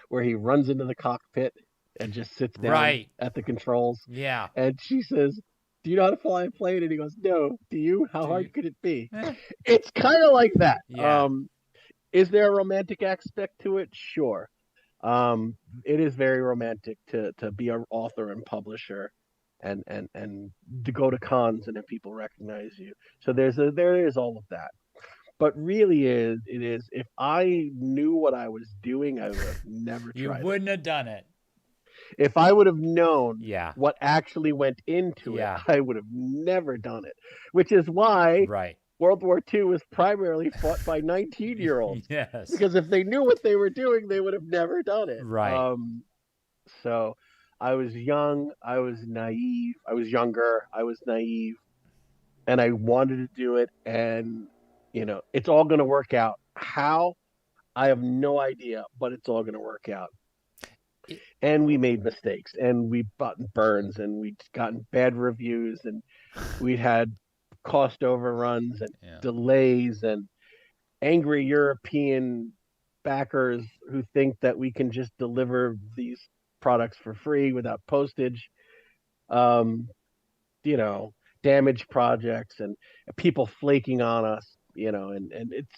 where he runs into the cockpit and just sits down Right. at the controls, Yeah. and she says, "Do you know how to fly a plane?" And he goes, "No. Do you? How Do you? hard could it be?" Eh. It's kind of like that. Yeah. Is there a romantic aspect to it? Sure. It is very romantic to be an author and publisher, and to go to cons and have people recognize you. So there is all of that. But really, it is if I knew what I was doing, I would have never You tried it. wouldn't have done it. If I would have known Yeah. what actually went into it, Yeah. I would have never done it. Which is why Right. World War II was primarily fought by 19-year-olds. Yes. Because if they knew what they were doing, they would have never done it. Right. So I was young, I was naive, I was younger, I was naive, and I wanted to do it. And, it's all going to work out. How? I have no idea, but it's all going to work out. It, And we made mistakes, and we gotten burns, and we'd gotten bad reviews, and we'd had cost overruns and yeah. delays and angry European backers who think that we can just deliver these products for free without postage. Um, you know, damaged projects and people flaking on us, and it's,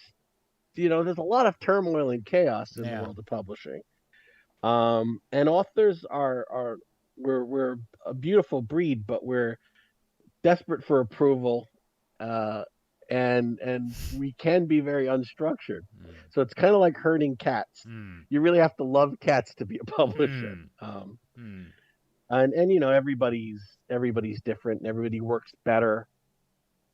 there's a lot of turmoil and chaos in the Yeah. world of publishing. And authors are we're a beautiful breed, but we're desperate for approval, uh, and we can be very unstructured. Mm. So it's kind of like herding cats. Mm. You really have to love cats to be a publisher. Mm. Mm. And everybody's different, and everybody works better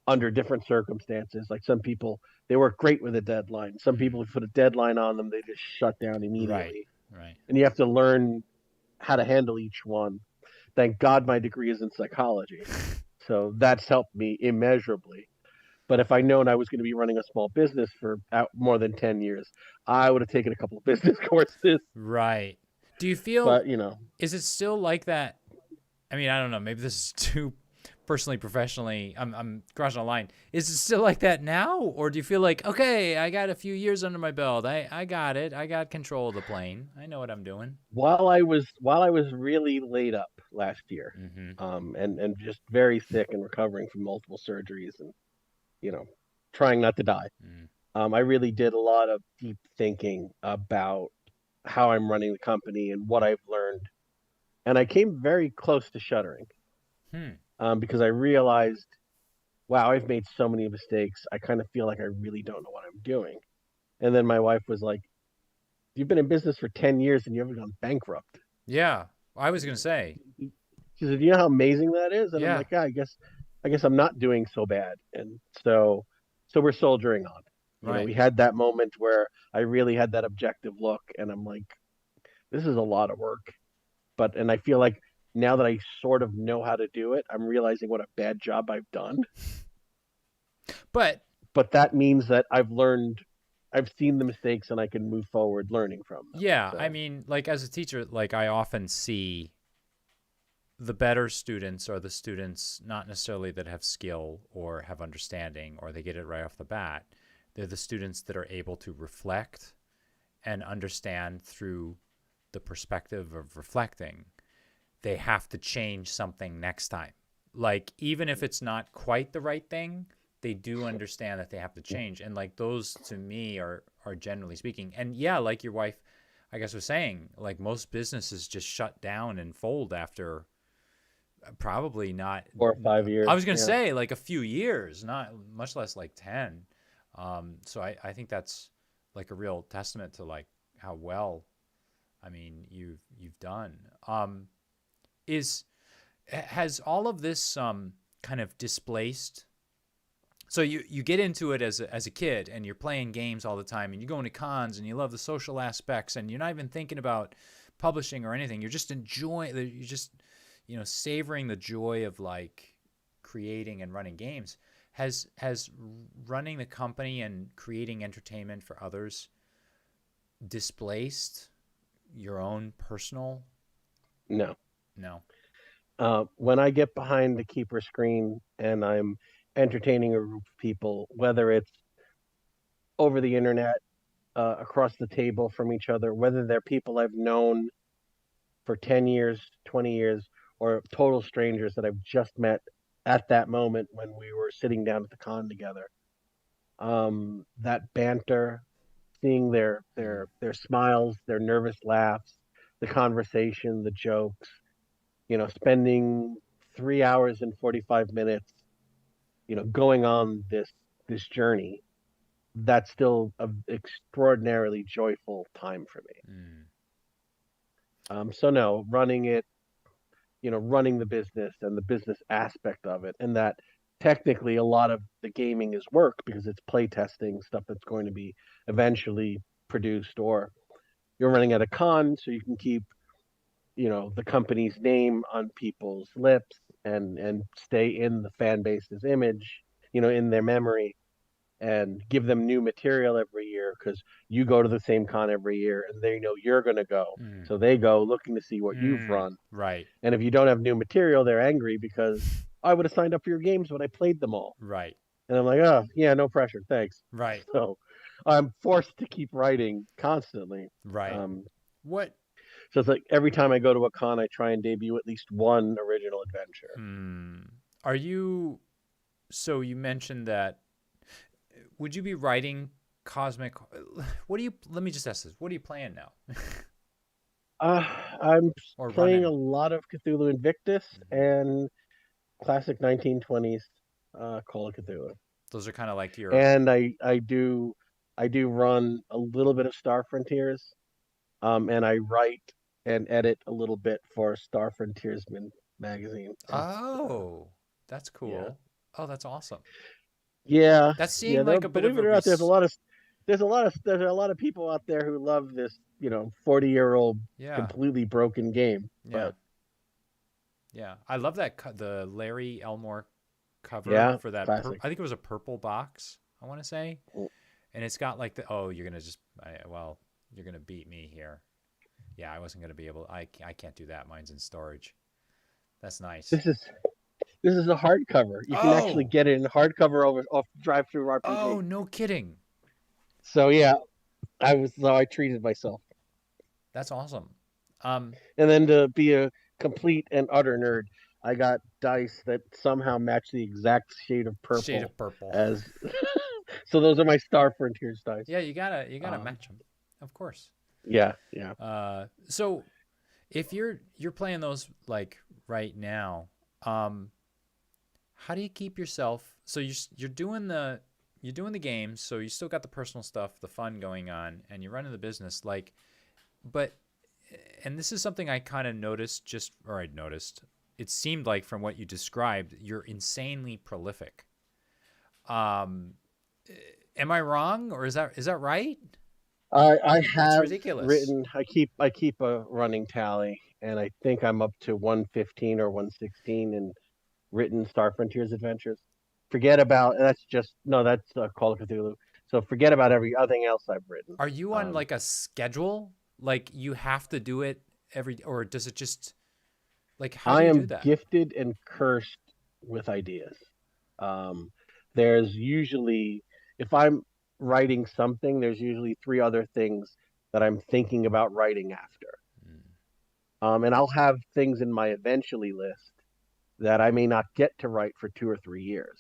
under different circumstances. Like some people, they work great with a deadline. Some Mm. people, if you put a deadline on them, they just shut down Right. immediately. Right. And you have to learn how to handle each one. Thank God my degree is in psychology. So that's helped me immeasurably. But if I known I was going to be running a small business for more than 10 years, I would have taken a couple of business courses. Right. Do you feel, But, is it still like that? I mean, I don't know. Maybe this is too personally, professionally. I'm crossing a line. Is it still like that now? Or do you feel like, okay, I got a few years under my belt. I got it. I got control of the plane. I know what I'm doing. while I was really laid up last year, Mm-hmm. and just very sick and recovering from multiple surgeries and, you know, trying not to die, Mm. I really did a lot of deep thinking about how I'm running the company and what I've learned. And I came very close to shuttering, Hmm. because I realized, wow, I've made so many mistakes. I kind of feel like I really don't know what I'm doing. And then my wife was like, "You've been in business for 10 years and you haven't gone bankrupt." Yeah. I was going to say, She said, "You know how amazing that is?" And I'm yeah. like, "Yeah, I guess I'm not doing so bad." And so we're soldiering on. Right. We had that moment where I really had that objective look, and I'm like, this is a lot of work. And I feel like now that I sort of know how to do it, I'm realizing what a bad job I've done. But But that means that I've seen the mistakes, and I can move forward learning from them. yeah, I So mean, like as a teacher, like I often see the better students are the students not necessarily that have skill or have understanding or they get it right off the bat. They're the students that are able to reflect and understand through the perspective of reflecting. They have to change something next time. Like even if it's not quite the right thing, they do understand that they have to change. And like those to me are generally speaking. And yeah, like your wife I guess was saying, like most businesses just shut down and fold after probably not. 4 or 5 years, I was going to yeah. say like a few years, not much less like 10. So I think that's like a real testament to like how well, I mean, you've done. Is has all of this kind of displaced? So you get into it as a kid and you're playing games all the time and you're going to cons and you love the social aspects and you're not even thinking about publishing or anything. You're just enjoying. You're just savoring the joy of like creating and running games. Has running the company and creating entertainment for others displaced your own personal? No. No. When I get behind the keeper screen and I'm entertaining a group of people, whether it's over the internet, across the table from each other, whether they're people I've known for 10 years, 20 years, or total strangers that I've just met at that moment when we were sitting down at the con together. That banter, seeing Mm. their smiles, their nervous laughs, the conversation, the jokes, spending 3 hours and 45 minutes, going on this journey, that's still an extraordinarily joyful time for me. Mm. So no, running it, running the business and the business aspect of it, and that technically a lot of the gaming is work because it's play testing stuff that's going to be eventually produced, or you're running at a con, so you can keep, the company's name on people's lips and stay in the fan base's image, in their memory, and give them new material every year because you go to the same con every year and they know you're going to go. Mm. So they go looking to see what you've Mm. run. Right. And if you don't have new material, they're angry because I would have signed up for your games, but I played them all. Right. And I'm like, oh, yeah, no pressure. Thanks. Right. So I'm forced to keep writing constantly. Right. Um, What? so it's like every time I go to a con, I try and debut at least one original adventure. Hmm. Are you? So you mentioned that. Would you be writing cosmic? What do you? Let me just ask this. What are you playing now? Uh, I'm Or playing a running? lot of Cthulhu Invictus Mhm. and classic 1920s Call of Cthulhu, Those are kind of like your. and I do run a little bit of Star Frontiers, and I write and edit a little bit for Star Frontiersman magazine. Oh, that's Yeah, cool. Oh, that's awesome. yeah, That yeah. seemed There, like a bit believe of it a or not, there's a lot of people out there who love this, 40-year-old Yeah. completely broken game. Yeah. But Yeah. I love that the Larry Elmore cover yeah, for that. classic. I think it was a purple box. I want to say, and it's got like the. Oh, you're gonna just. Well, you're gonna beat me here. Yeah, I wasn't gonna be able. I can't do that. Mine's in storage. That's nice. This is this is a hardcover. You can actually Oh. get it in hardcover over off Drive Through RPG. Oh, no kidding. So yeah, I treated myself. That's awesome. Um, And then to be a complete and utter nerd, I got dice that somehow match the exact shade of shade purple of purple. as. So those are my Star Frontiers dice. Yeah, you gotta Um, match them, of course. yeah, yeah. So if you're playing those like right now, um, how do you keep yourself? So you're doing the games, so you still got the personal stuff, the fun going on, and you're running the business. Like, but and this is something I kind of noticed, or I'd noticed. It seemed like from what you described, you're insanely prolific. Um, am I wrong, or is that right? I It's have ridiculous. written. I keep a running tally, and I think I'm up to 115 or 116 in written Star Frontiers adventures. Forget about that's just no, that's Call of Cthulhu. So forget about everything else I've written. Are you on Um, like a schedule? Like you have to do it or does it just like how do I you do am that? gifted and cursed with ideas. Um, there's usually, if I'm writing something, there's usually three other things that I'm thinking about writing after. Mm. And I'll have things in my eventually list that I may not get to write for 2 or 3 years.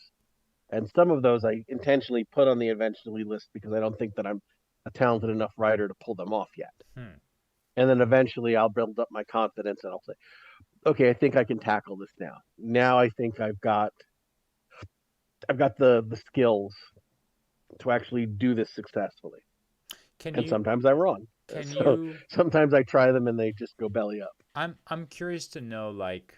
And some of those I intentionally put on the eventually list because I don't think that I'm a talented enough writer to pull them off yet. Hmm. And then eventually I'll build up my confidence and I'll say, okay, I think I can tackle this now. Now I think I've got the skills to actually do this successfully. Can And you sometimes I'm wrong. can So you sometimes I try them and they just go belly up. I'm curious to know like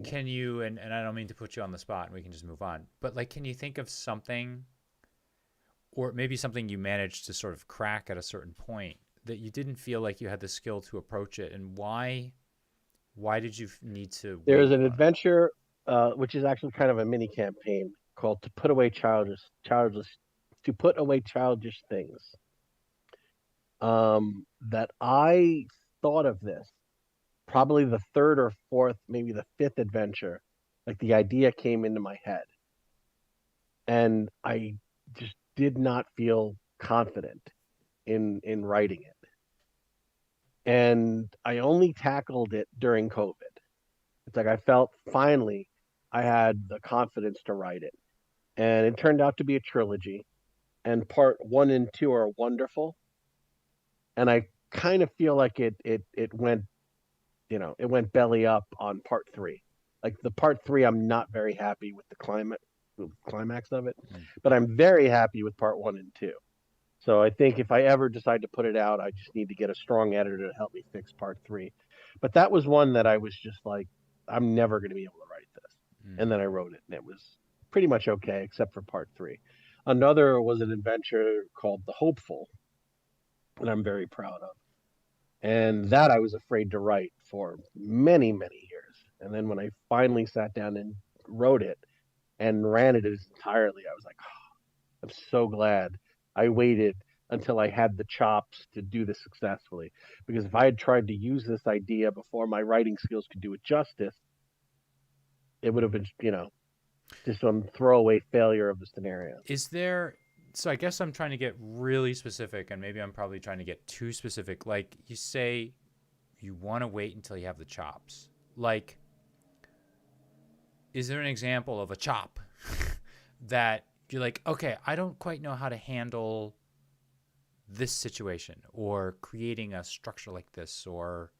can you and I don't mean to put you on the spot and we can just move on, but like can you think of something or maybe something you managed to sort of crack at a certain point that you didn't feel like you had the skill to approach it and why did you need to There's wait an on it? adventure. which is actually kind of a mini campaign called "To Put Away to Put Away Childish Things." That I thought of this probably the third or fourth, maybe the fifth adventure. Like the idea came into my head, and I just did not feel confident in writing it. And I only tackled it during COVID. It's like I felt finally I had the confidence to write it. And it turned out to be a trilogy. And part one and two are wonderful. And I kind of feel like it went, it went belly up on part three. Like the part three, I'm not very happy with the climax of it, Mm. but I'm very happy with part one and two. So I think if I ever decide to put it out, I just need to get a strong editor to help me fix part three. But that was one that I was just like, I'm never going to be able to write this. Mm. And then I wrote it, and it was pretty much okay, except for part three. Another was an adventure called The Hopeful, that I'm very proud of. And that I was afraid to write for many, many years. And then when I finally sat down and wrote it and ran it entirely, I was like, oh, I'm so glad I waited until I had the chops to do this successfully. Because if I had tried to use this idea before my writing skills could do it justice, it would have been, just some throwaway failure of the scenario. Is there, so I guess I'm trying to get really specific, and maybe I'm probably trying to get too specific. Like you say, you want to wait until you have the chops. Like, is there an example of a chop that you're like, okay, I don't quite know how to handle this situation or creating a structure like this or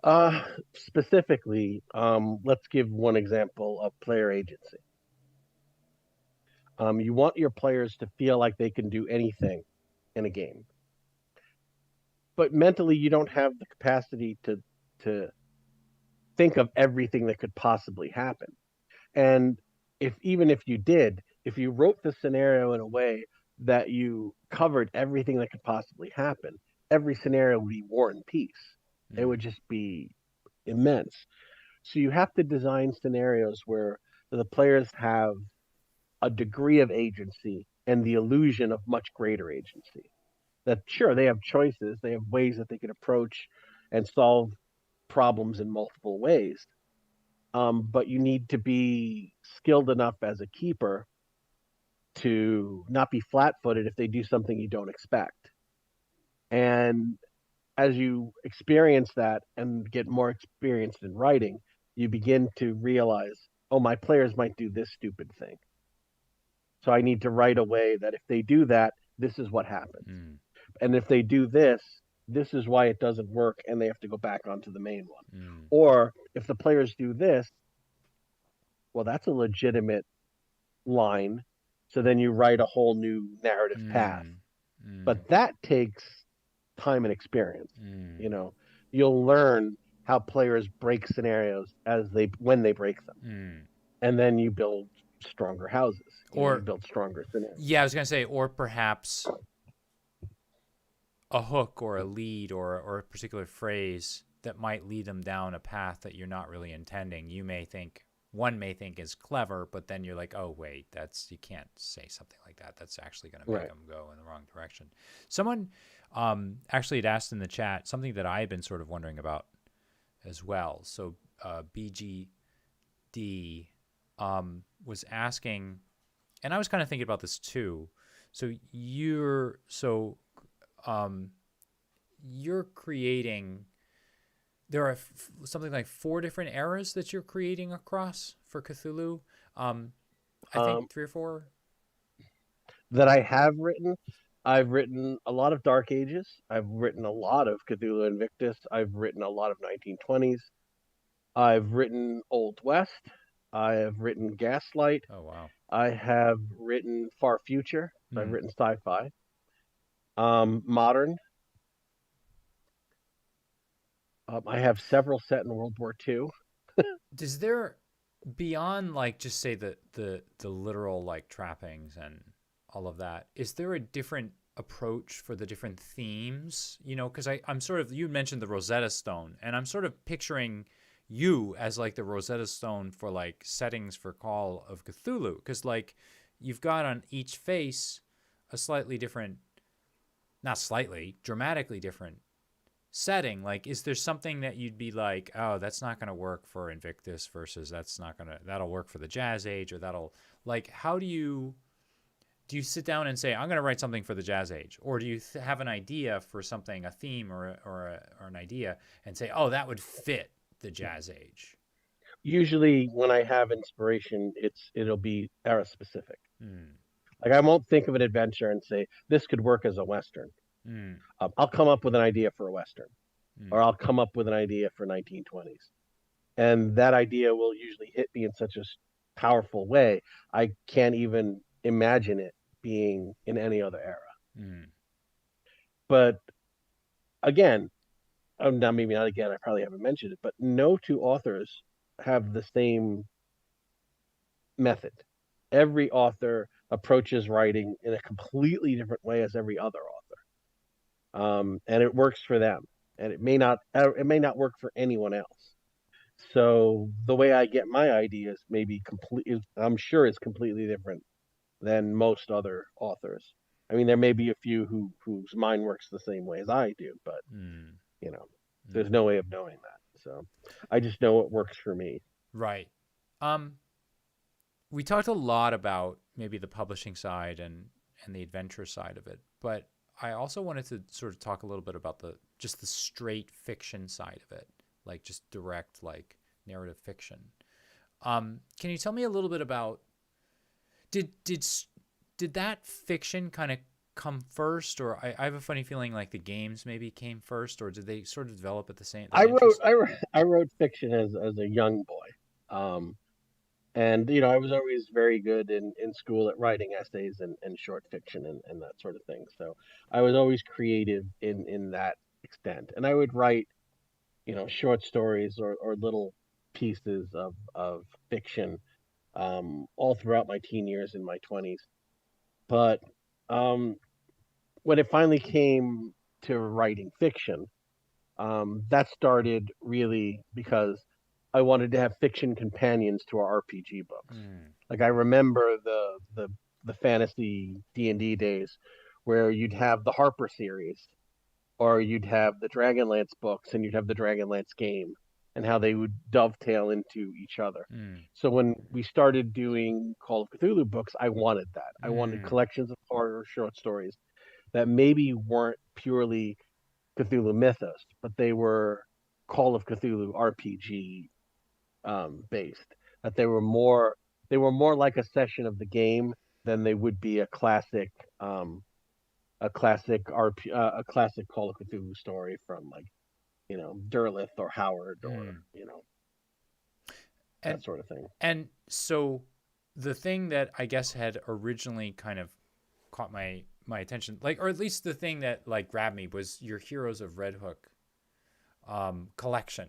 Uh, Specifically, let's give one example of player agency. You want your players to feel like they can do anything in a game, but mentally you don't have the capacity to think of everything that could possibly happen. And if even if you did, if you wrote the scenario in a way that you covered everything that could possibly happen, every scenario would be war and peace. It mm, would just be immense. So you have to design scenarios where the players have a degree of agency and the illusion of much greater agency. That sure they have choices, they have ways that they can approach and solve problems in multiple ways. But you need to be skilled enough as a keeper to not be flat-footed if they do something you don't expect. And as you experience that and get more experienced in writing, you begin to realize, oh, my players might do this stupid thing. So I need to write a way that if they do that, this is what happens. mm, And if they do this, this is why it doesn't work and they have to go back onto the main one. mm, Or if the players do this, well, that's a legitimate line. So then you write a whole new narrative path. mm, mm, But that takes time and experience. mm, You know, you'll learn how players break scenarios as they when they break them. mm. And then you build stronger houses. You Or build stronger scenarios. yeah, I was gonna say, or perhaps a hook or a lead or a particular phrase that might lead them down a path that you're not really intending. You may think one may think is clever, but then you're like, oh wait, you can't say something like that. That's actually going to make Right. them go in the wrong direction. Someone actually had asked in the chat something that I had been sort of wondering about as well. So BGD was asking, and I was kind of thinking about this too. So um, you're creating. There are something like 4 different eras that you're creating across for Cthulhu. I think Um, 3 or 4. that I have written, I've written a lot of Dark Ages. I've written a lot of Cthulhu Invictus. I've written a lot of 1920s. I've written Old West. I have written Gaslight. Oh wow. I have written Far Future. So I've Hmm. written sci-fi. Modern. I have several set in World War II. Does there beyond like just say the literal like trappings and all of that? Is there a different approach for the different themes? You know, because I'm sort of you mentioned the Rosetta Stone, and I'm sort of picturing you as like the Rosetta Stone for like settings for Call of Cthulhu, because like you've got on each face a slightly different, not slightly, dramatically different setting. Like, is there something that you'd be like, oh, that's not going to work for Invictus versus that's not going to, that'll work for the Jazz Age, or that'll, like, how do you sit down and say, I'm going to write something for the Jazz Age? Or do you have an idea for something, a theme or an idea, and say, oh, that would fit the Jazz Age? Usually, when I have inspiration, it'll be era specific. Mm, Like I won't think of an adventure and say this could work as a western. mm, I'll come up with an idea for a western, or mm. I'll come up with an idea for 1920s, and that idea will usually hit me in such a powerful way I can't even imagine it being in any other era. Mm. But again, now maybe not again. I probably haven't mentioned it, but no two authors have the same method. Every author approaches writing in a completely different way as every other author, and it works for them, and it may not work for anyone else. So the way I get my ideas maybe I'm sure is completely different than most other authors. I mean, there may be a few whose mind works the same way as I do, but Mm. you know, there's Mm. no way of knowing that. So I just know what works for me. Right. Um, we talked a lot about maybe the publishing side and the adventure side of it, but I also wanted to sort of talk a little bit about the just the straight fiction side of it, like just direct like narrative fiction. Can you tell me a little bit about did did did that fiction kind of come first, or I have a funny feeling like the games maybe came first, or did they sort of develop at the same I the wrote interest? I wrote, I wrote fiction as a young boy. And I was always very good in school at writing essays and short fiction and that sort of thing. So I was always creative in that extent. And I would write, short stories or little pieces of fiction all throughout my teen years in my 20s. But um, when it finally came to writing fiction, that started really because I wanted to have fiction companions to our RPG books. Mm, Like I remember the fantasy D&D days where you'd have the Harper series or you'd have the Dragonlance books and you'd have the Dragonlance game and how they would dovetail into each other. mm, So when we started doing Call of Cthulhu books, I wanted that. I wanted mm, collections of horror short stories that maybe weren't purely Cthulhu Mythos, but they were Call of Cthulhu RPG based. That they were more like a session of the game than they would be um, a classic Call of Cthulhu story from like Derleth or Howard or mm. And that sort of thing. and so the thing that I guess had originally kind of caught my attention, like, or at least the thing that like grabbed me, was your Heroes of Red Hook collection.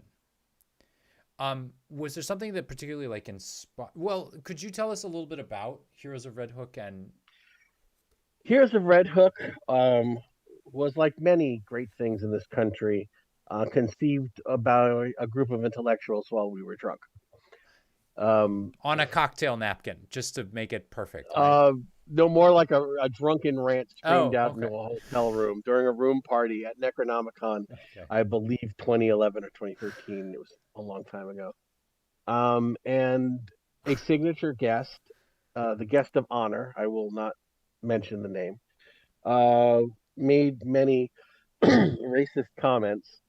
Was there something that particularly like inspired? Well, could you tell us a little bit about Heroes of Red Hook and? Heroes of Red Hook was like many great things in this country, conceived about a group of intellectuals while we were drunk. Um, On a cocktail napkin, just to make it perfect, right? Uh, no more like a drunken rant screamed Oh, out into okay. a hotel room during a room party at Necronomicon, Okay. I believe 2011 or 2013. It was a long time ago. And a signature guest, the guest of honor, I will not mention the name, uh, made many racist comments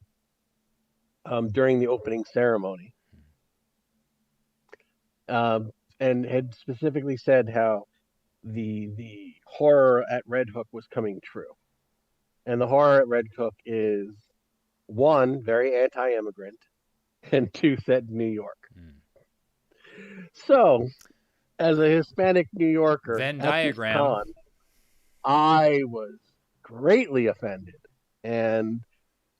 during the opening ceremony, um, and had specifically said how the horror at Red Hook was coming true. And the horror at Red Hook is one, very anti-immigrant, and two, set in New York. Mm. So, as a Hispanic New Yorker Venn at this diagram. con, I was greatly offended and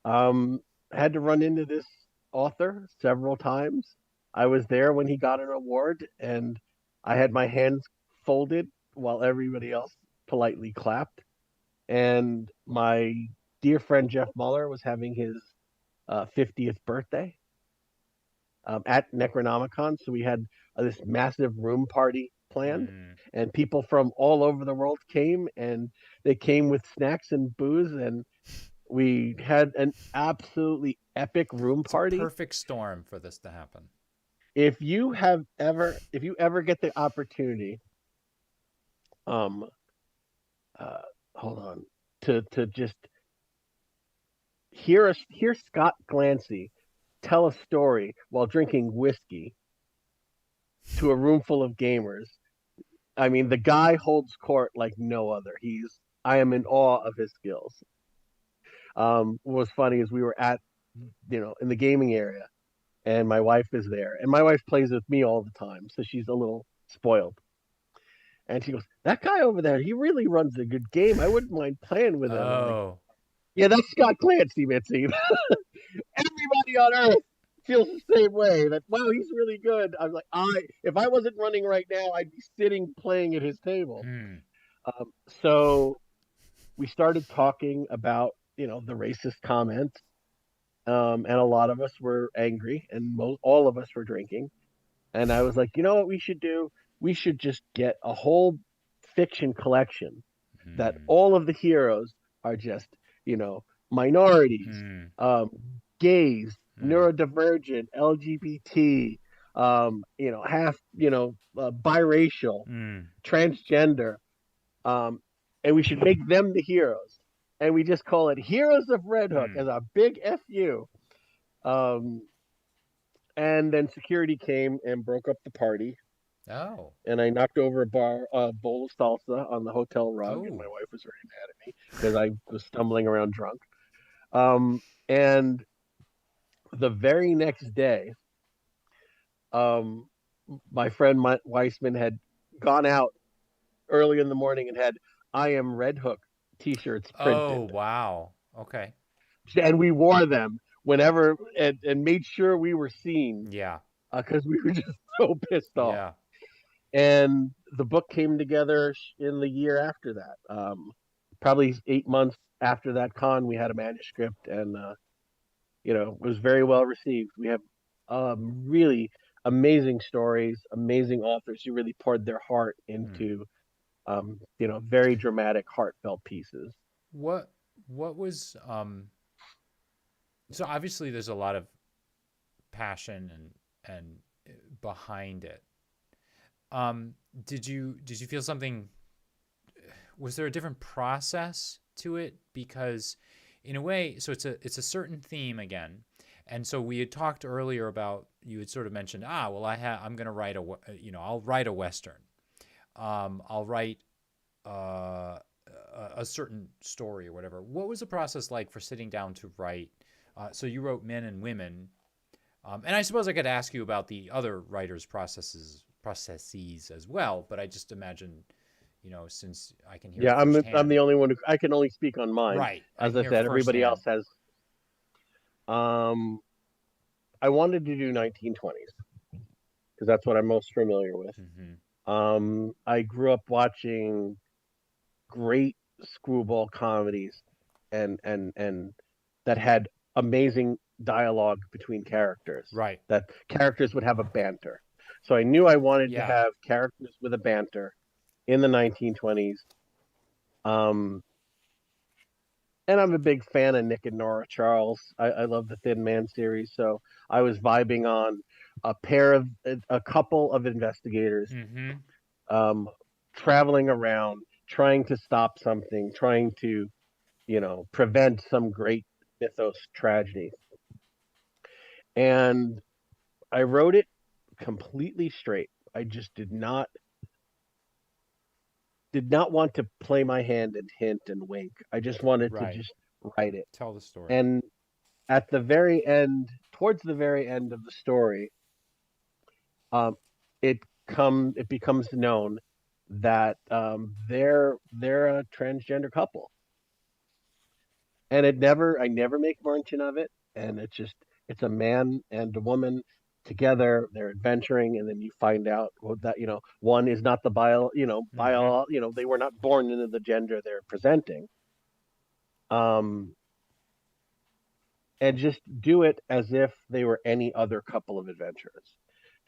um, had to run into this author several times. I was there when he got an award, and I had my hands folded while everybody else politely clapped. And my dear friend Jeff Muller was having his 50th birthday, at Necronomicon. So we had this massive room party planned, Mm. and people from all over the world came, and they came with snacks and booze, and we had an absolutely epic room It's a party. perfect storm for this to happen. If you ever get the opportunity, um, uh, hold on, to just hear Scott Glancy tell a story while drinking whiskey to a room full of gamers. I mean, the guy holds court like no other. I am in awe of his skills. What was funny is we were at, in the gaming area, and my wife is there, and my wife plays with me all the time, so she's a little spoiled. And she goes, "That guy over there, he really runs a good game. I wouldn't mind playing with him." I'm like, Oh. "Yeah, that's Scott Clancy, Mitzi." Everybody on Earth feels the same way. That wow, he's really good. I'm like, if I wasn't running right now, I'd be sitting playing at his table. Mm. So we started talking about the racist comments, and a lot of us were angry, and all of us were drinking. And I was like, you know what we should do? We should just get a whole fiction collection that Mm. all of the heroes are just, you know, minorities, Mm. gays, Mm. neurodivergent, LGBT, half, biracial, Mm. transgender, um, and we should make them the heroes. And we just call it Heroes of Red Hook Mm. as a big FU. Um, and then security came and broke up the party, Oh. and I knocked over a bowl of salsa on the hotel rug, and my Oh. wife was very mad at me because I was stumbling around drunk. And the very next day, um, my friend Weissman had gone out early in the morning and had "I am Red Hook" T-shirts Oh, printed, wow. Okay. and we wore them whenever and made sure we were seen Yeah. because we were just so pissed off. Yeah. And the book came together in the year after that. Probably 8 months after that con, we had a manuscript, and it was very well received. We have really amazing stories, amazing authors who really poured their heart Hmm. into very dramatic, heartfelt pieces. What was so obviously there's a lot of passion and behind it. Um did you feel something, was there a different process to it? Because in a way, so it's a certain theme again. And so we had talked earlier about, you had sort of mentioned, well, I'm going to write I'll write a Western. I'll write uh, a certain story or whatever. What was the process like for sitting down to write? So you wrote Men and Women, and I suppose I could ask you about the other writers' processes as well. But I just imagine, since I can hear it Yeah, I'm firsthand. the only one who I can only speak on mine. Right, I As can I hear said, everybody firsthand. else has. Um, I wanted to do 1920s because that's what I'm most familiar with. Hmm. I grew up watching great screwball comedies, and that had amazing dialogue between characters. Right. That characters would have a banter. So I knew I wanted to Yeah. have characters with a banter in the 1920s. Um, and I'm a big fan of Nick and Nora Charles. I love the Thin Man series, so I was vibing on a couple of investigators, Hmm. um, traveling around, trying to stop something, trying to, prevent some great mythos tragedy. And I wrote it completely straight. I just did not want to play my hand and hint and wink. I just wanted to Right. just write it. Tell the story. And at the very end, towards the very end of the story, um, it becomes known that they're a transgender couple, and I never make mention of it, and it's a man and a woman together. They're adventuring, and then you find out, well, that one is not the Hmm. they were not born into the gender they're presenting. Um, and just do it as if they were any other couple of adventurers.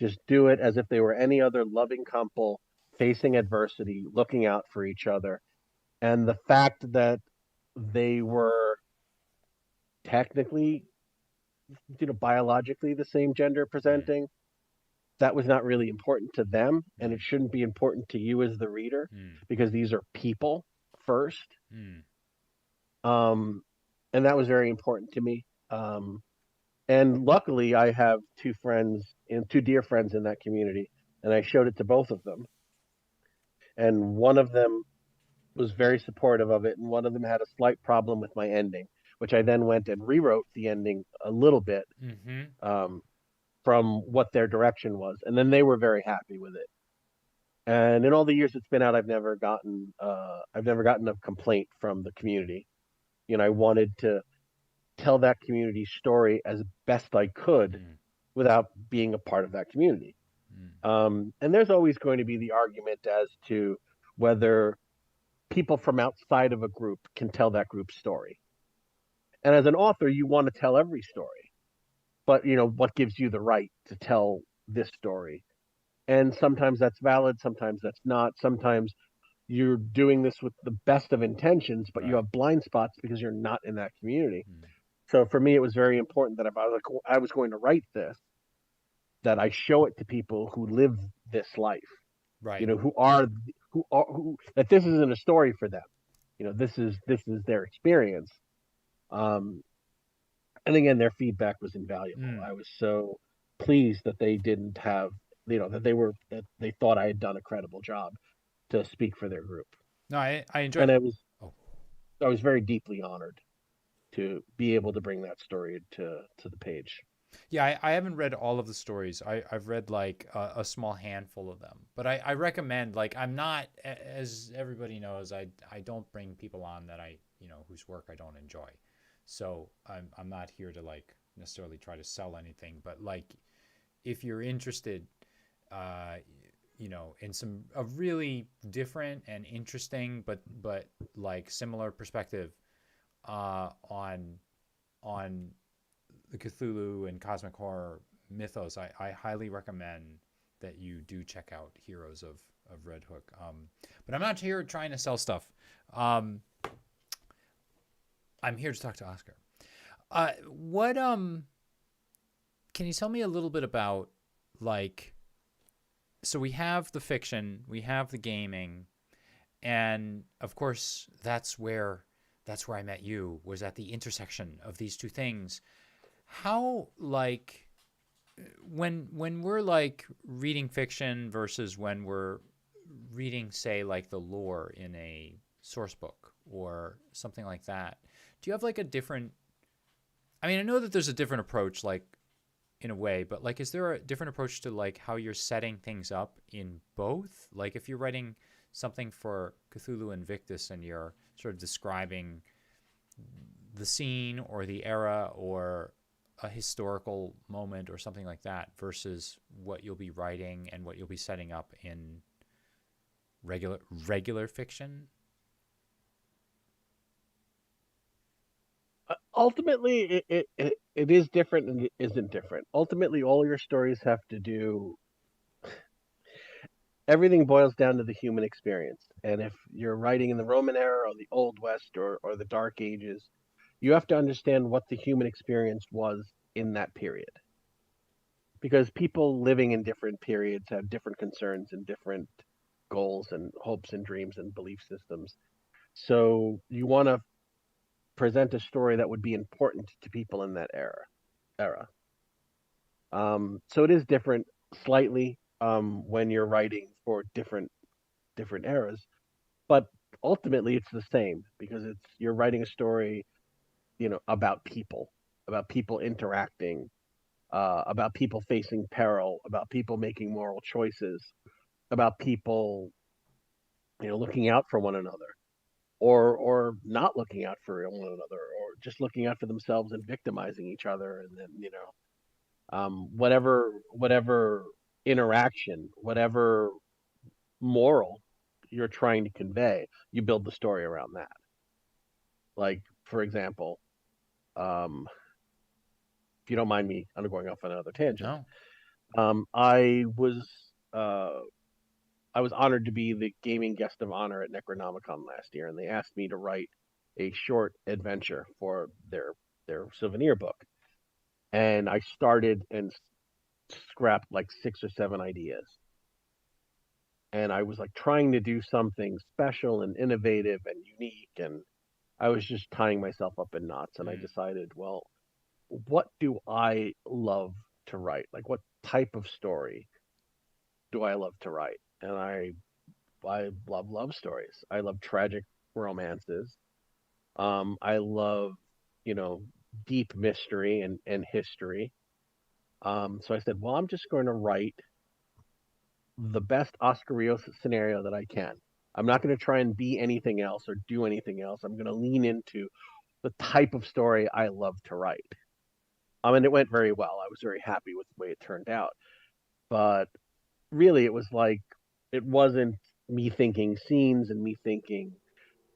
Just do it as if they were any other loving couple facing adversity, looking out for each other. And the fact that they were technically, biologically the same gender Mm, presenting, that was not really important to them, and it mm, shouldn't be important to you as the reader mm, because these are people first. mm, Um, and that was very important to me. And luckily, I have two dear friends in that community, and I showed it to both of them. And one of them was very supportive of it, and one of them had a slight problem with my ending, which I then went and rewrote the ending a little bit mm-hmm. um, from what their direction was, and then they were very happy with it. And in all the years it's been out, I've never gotten a complaint from the community. I wanted to tell that community's story as best I could Mm, without being a part of that community. mm, And there's always going to be the argument as to whether people from outside of a group can tell that group's story. And as an author, you want to tell every story, but what gives you the right to tell this story? And sometimes that's valid, sometimes that's not. Sometimes you're doing this with the best of intentions, but you right. have blind spots because you're not in that community. Mm, So for me, it was very important that if I was going to write this, that I show it to people who live this life, right. who that this isn't a story for them. This is their experience. Um, and again, their feedback was invaluable. Mm. I was so pleased that they didn't have, that they thought I had done a credible job to speak for their group, No, I enjoyed and it. I was Oh, I was very deeply honored to be able to bring that story to the page. yeah. I haven't read all of the stories. I've read like a small handful of them, but I recommend like I'm not as everybody knows. I don't bring people on that I whose work I don't enjoy. So I'm not here to like necessarily try to sell anything, but like if you're interested, uh, in some a really different and interesting, but like similar perspective on the Cthulhu and cosmic horror mythos, I highly recommend that you do check out Heroes of Red Hook. But I'm not here trying to sell stuff. Um, I'm here to talk to Oscar. What can you tell me a little bit about like so we have the fiction, we have the gaming, and of course that's where I met you was at the intersection of these two things. How like when we're like reading fiction versus when we're reading say like the lore in a source book or something like that, do you have like a different I mean, I know that there's a different approach like in a way, but like is there a different approach to like how you're setting things up in both? Like if you're writing something for Cthulhu Invictus and you're sort of describing the scene or the era or a historical moment or something like that versus what you'll be writing and what you'll be setting up in regular fiction. Ultimately, it is different and it isn't different. Ultimately, all your stories have to do. Everything boils down to the human experience. And if you're writing in the Roman era or the Old West or the Dark Ages, you have to understand what the human experience was in that period. Because people living in different periods have different concerns and different goals and hopes and dreams and belief systems. So you want to present a story that would be important to people in that era. So it is different slightly when you're writing for different eras, but ultimately it's the same because you're writing a story, about people interacting, about people facing peril, about people making moral choices, about people, looking out for one another, or not looking out for one another, or just looking out for themselves and victimizing each other, and then whatever interaction, whatever moral you're trying to convey, you build the story around that. Like for example, um, if you don't mind me, I'm going off on another tangent. No. Um, I was uh, I was honored to be the gaming guest of honor at Necronomicon last year, and they asked me to write a short adventure for their souvenir book. And I started and scrapped like 6 or 7 ideas. And I was like trying to do something special and innovative and unique. And I was just tying myself up in knots. And I Mm, decided, well, what do I love to write? Like, what type of story do I love to write? And I love stories. I love tragic romances. I love, you know, deep mystery and history. So I said, well, I'm just going to write the best Oscar Rios scenario that I can. I'm not going to try and be anything else or do anything else. I'm going to lean into the type of story I love to write. And it went very well. I was very happy with the way it turned out. But really, it was like, it wasn't me thinking scenes and me thinking,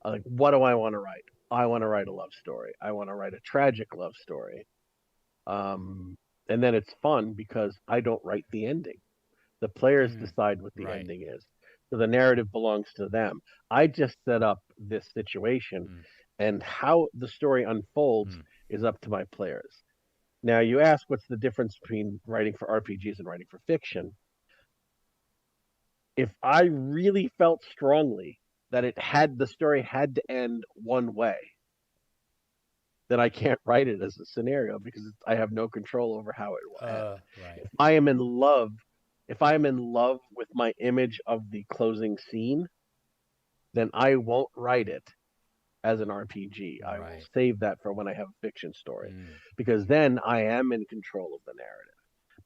like, what do I want to write? I want to write a love story. I want to write a tragic love story. Um, and then it's fun because I don't write the ending. The players mm, decide what the right. ending is. So the narrative belongs to them. I just set up this situation, Mm, and how the story unfolds mm, is up to my players. Now, you ask what's the difference between writing for RPGs and writing for fiction. If I really felt strongly that the story had to end one way, then I can't write it as a scenario because I have no control over how it will end. right. If I am in love, if I am in love with my image of the closing scene, then I won't write it as an RPG. I will Right. save that for when I have a fiction story Mm, because then I am in control of the narrative.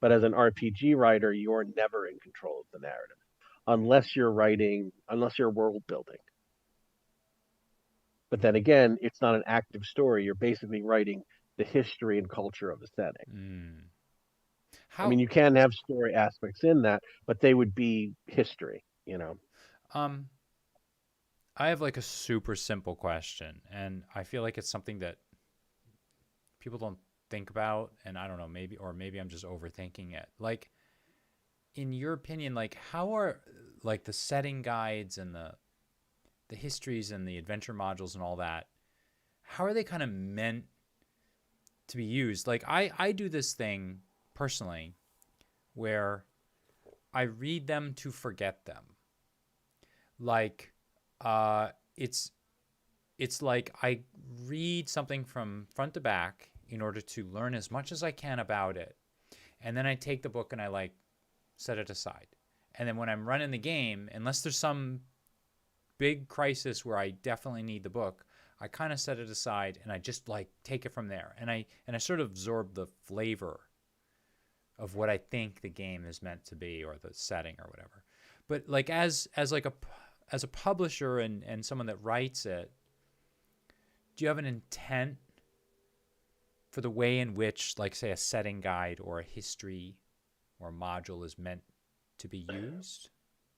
But as an RPG writer, you're never in control of the narrative unless you're world building. But then again, it's not an active story. You're basically writing the history and culture of a setting. mm. I mean, How you can have story aspects in that, but they would be history, you know. um I have like a super simple question, and I feel like it's something that people don't think about, and I don't know, maybe I'm just overthinking it. Like, in your opinion, like, how are like the setting guides and the histories and the adventure modules and all that, how are they kind of meant to be used? Like, I do this thing personally where I read them to forget them. Like, uh it's it's like I read something from front to back in order to learn as much as I can about it. And then I take the book and I like set it aside. And then when I'm running the game, unless there's some big crisis where I definitely need the book, I kind of set it aside and I just like take it from there. And I sort of absorb the flavor of what I think the game is meant to be, or the setting or whatever. But like as a publisher and someone that writes it, do you have an intent for the way in which, like, say, a setting guide or a history or a module is meant to be used?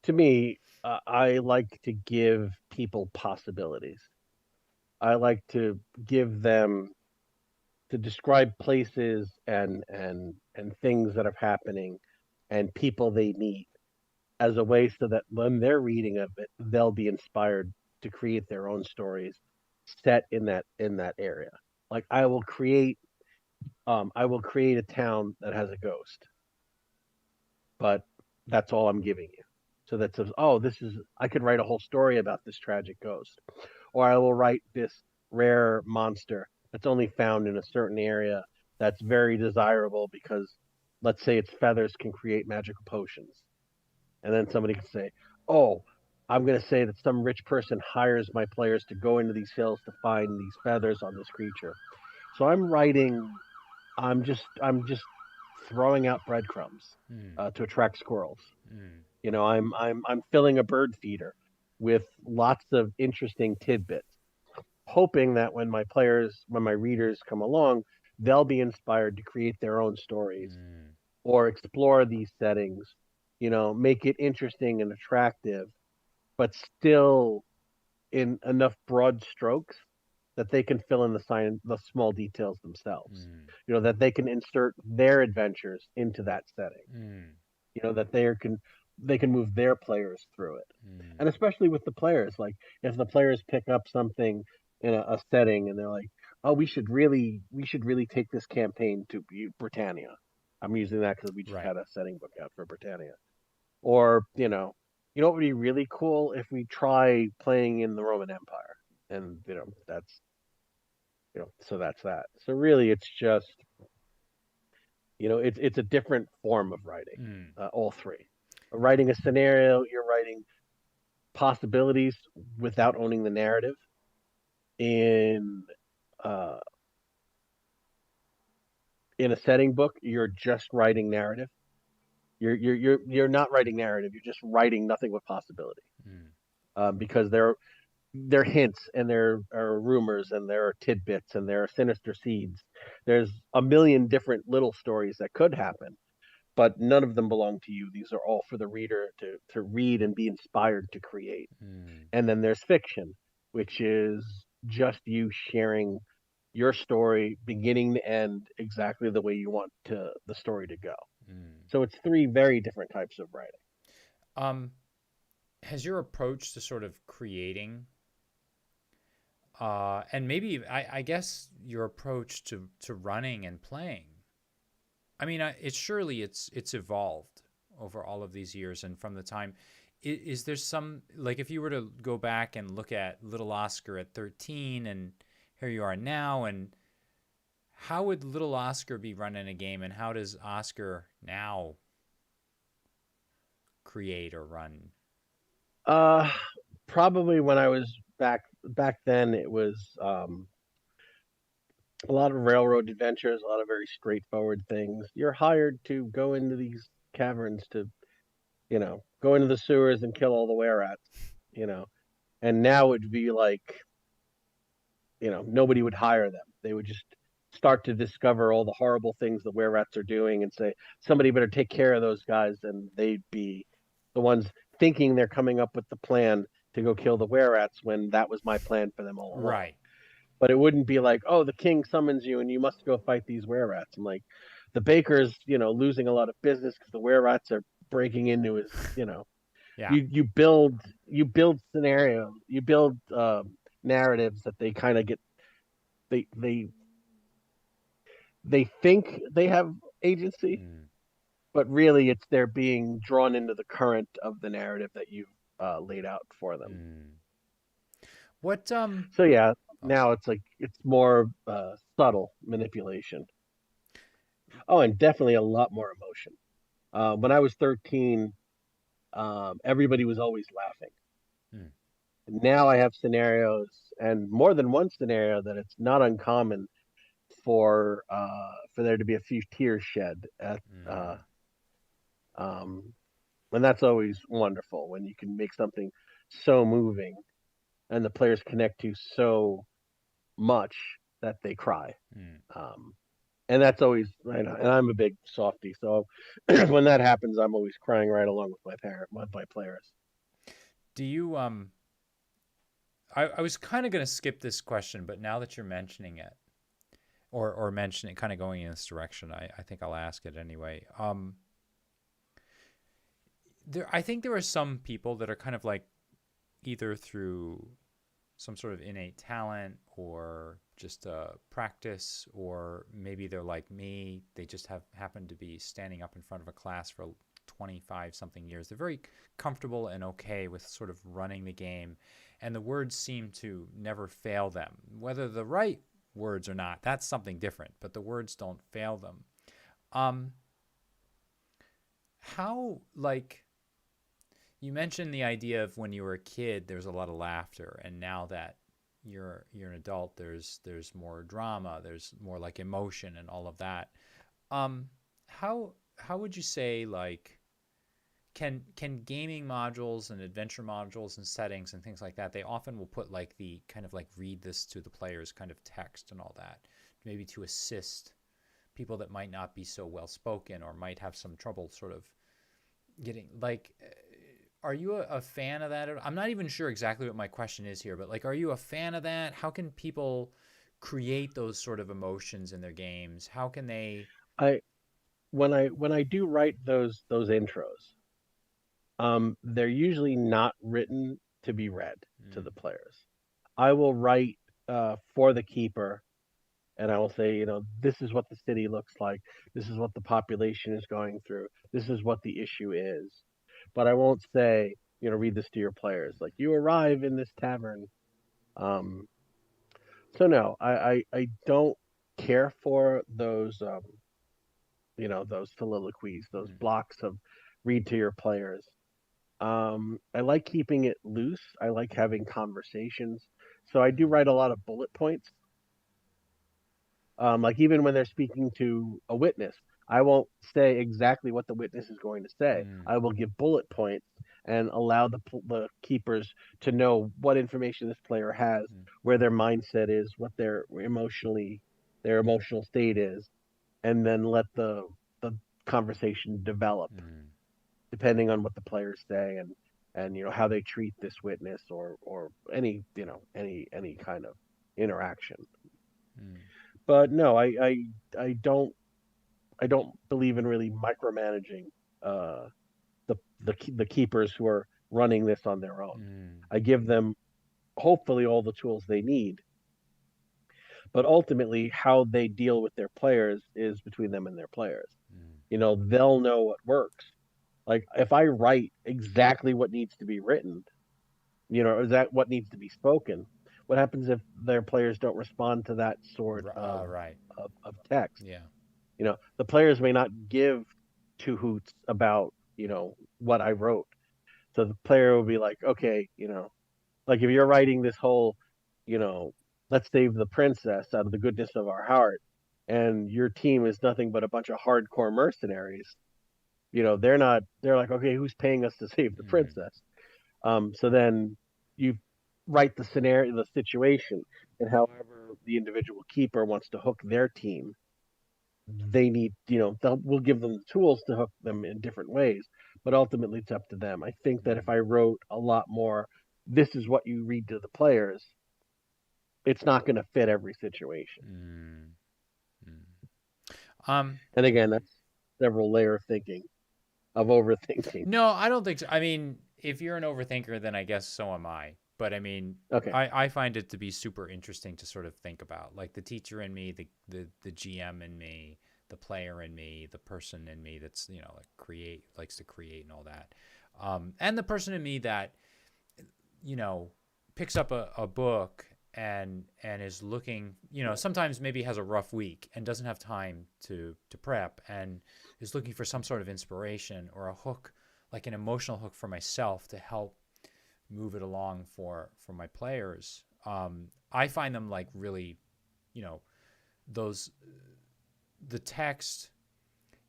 To me, I like to give people possibilities. I like to give them to describe places and things that are happening and people they meet as a way so that when they're reading of it, they'll be inspired to create their own stories set in that area. Like I will create a town that has a ghost, but that's all I'm giving you. So that says, oh, this is I could write a whole story about this tragic ghost, or I will write this rare monster that's only found in a certain area that's very desirable because, let's say, its feathers can create magical potions. And then somebody can say, oh, I'm going to say that some rich person hires my players to go into these hills to find these feathers on this creature. So I'm just throwing out breadcrumbs Mm, to attract squirrels. mm, You know, I'm filling a bird feeder with lots of interesting tidbits, hoping that when my readers come along, they'll be inspired to create their own stories mm, or explore these settings, you know, make it interesting and attractive, but still in enough broad strokes that they can fill in the small details themselves. Mm. That they can insert their adventures into that setting. Mm. That they can move their players through it. Mm. And especially with the players, like if the players pick up something in a setting and they're like, oh, we should really take this campaign to Britannia. I'm using that because we just Right. had a setting book out for Britannia. Or what would be really cool if we try playing in the Roman Empire, and so that's that. So really, it's just it's a different form of writing. Mm. All three, writing a scenario, you're writing possibilities without owning the narrative. In uh, in a setting book, you're just writing narrative. You're not writing narrative. You're just writing nothing but possibility. Mm. Because there are hints and there are rumors and there are tidbits and there are sinister seeds. There's a million different little stories that could happen, but none of them belong to you. These are all for the reader to read and be inspired to create. Mm. And then there's fiction, which is just you sharing your story beginning to end exactly the way you want the story to go. Mm. So it's three very different types of writing. Um, has your approach to sort of creating, and maybe I guess your approach to running and playing, I mean, it's evolved over all of these years, and from the time, is there some, like, if you were to go back and look at little Oscar at 13 and here you are now, and how would little Oscar be running a game, and how does Oscar now create or run? Uh, Probably when I was back then, it was a lot of railroad adventures, a lot of very straightforward things. You're hired to go into these caverns to, go into the sewers and kill all the were rats, you know. And now it'd be like, nobody would hire them. They would just start to discover all the horrible things the were rats are doing and say, somebody better take care of those guys, and they'd be the ones thinking they're coming up with the plan to go kill the were rats when that was my plan for them all along. Right. But it wouldn't be like, oh, the king summons you and you must go fight these were rats. And like the baker's, losing a lot of business because the were rats are breaking into his, Yeah. you build scenarios, you build narratives that they kind of get they they they think they have agency, Mm. but really it's they're being drawn into the current of the narrative that you've laid out for them. Mm. What So yeah, oh, now it's like it's more subtle manipulation. Oh, and definitely a lot more emotion. When I was 13, everybody was always laughing. mm. Now I have scenarios, and more than one scenario, that it's not uncommon for there to be a few tears shed at Mm. um, and that's always wonderful when you can make something so moving and the players connect to so much that they cry. Mm. Um, and that's always right. And I'm a big softie, so when that happens, I'm always crying right along with my players. Do you I was kind of going to skip this question, but now that you're mentioning it, or mention it, kind of going in this direction, I think I'll ask it anyway. I think there are some people that are kind of like, either through some sort of innate talent or just practice, or maybe they're like me. They just have happened to be standing up in front of a class for 25 something years. They're very comfortable and okay with sort of running the game, and the words seem to never fail them. Whether the right words or not, that's something different, but the words don't fail them. Um, how, like, you mentioned the idea of when you were a kid, there's a lot of laughter, and now that you're an adult, there's more drama, there's more like emotion and all of that. Um, how would you say, like, can gaming modules and adventure modules and settings and things like that, they often will put like the kind of like read this to the players kind of text and all that, maybe to assist people that might not be so well spoken or might have some trouble sort of getting, like, are you a fan of that? I'm not even sure exactly what my question is here, but like, are you a fan of that? How can people create those sort of emotions in their games? How can they? I when I do write those intros, they're usually not written to be read to Mm, the players. I will write for the keeper, and I will say, this is what the city looks like. This is what the population is going through. This is what the issue is. But I won't say, read this to your players. Like, you arrive in this tavern. Um, so no, I don't care for those soliloquies, those mm, blocks of read to your players. I like keeping it loose. I like having conversations. So I do mm, write a lot of bullet points. Like even when they're speaking to a witness, I won't say exactly what the witness is going to say. mm, I will give bullet points and allow the keepers to know what information this player has, mm, where their mindset is, what their emotional state is, and then let the conversation develop mm, depending on what the players say and how they treat this witness or any kind of interaction. mm, But no, I don't believe in really micromanaging uh, the keepers who are running this on their own. mm, I give them hopefully all the tools they need, but ultimately how they deal with their players is between them and their players. mm, They'll know what works. Like if I write exactly what needs to be written, is that what needs to be spoken? What happens if their players don't respond to that sort right. of text? Yeah. The players may not give two hoots about, what I wrote. So the player will be like, okay, like if you're writing this whole, you know, let's save the princess out of the goodness of our heart, and your team is nothing but a bunch of hardcore mercenaries, they're like, okay, who's paying us to save the Mm, princess? So then you write the scenario, the situation, and however the individual keeper wants to hook their team, they need, we'll give them the tools to hook them in different ways, but ultimately it's up to them. I think that if mm, I wrote a lot more, this is what you read to the players, it's not going to fit every situation. mm, mm. Um, And again, that's several layer thinking of overthinking. no, I don't think so. I mean, if you're an overthinker, then I guess so am I. But I mean, Okay. I find it to be super interesting to sort of think about, like the teacher in me, the GM in me, the player in me, the person in me that's like likes to create and all that, and the person in me that you know picks up a book and is looking, sometimes maybe has a rough week and doesn't have time to prep and is looking for some sort of inspiration or a hook, like an emotional hook for myself to help move it along for my players. I find them like really, you know, those the text,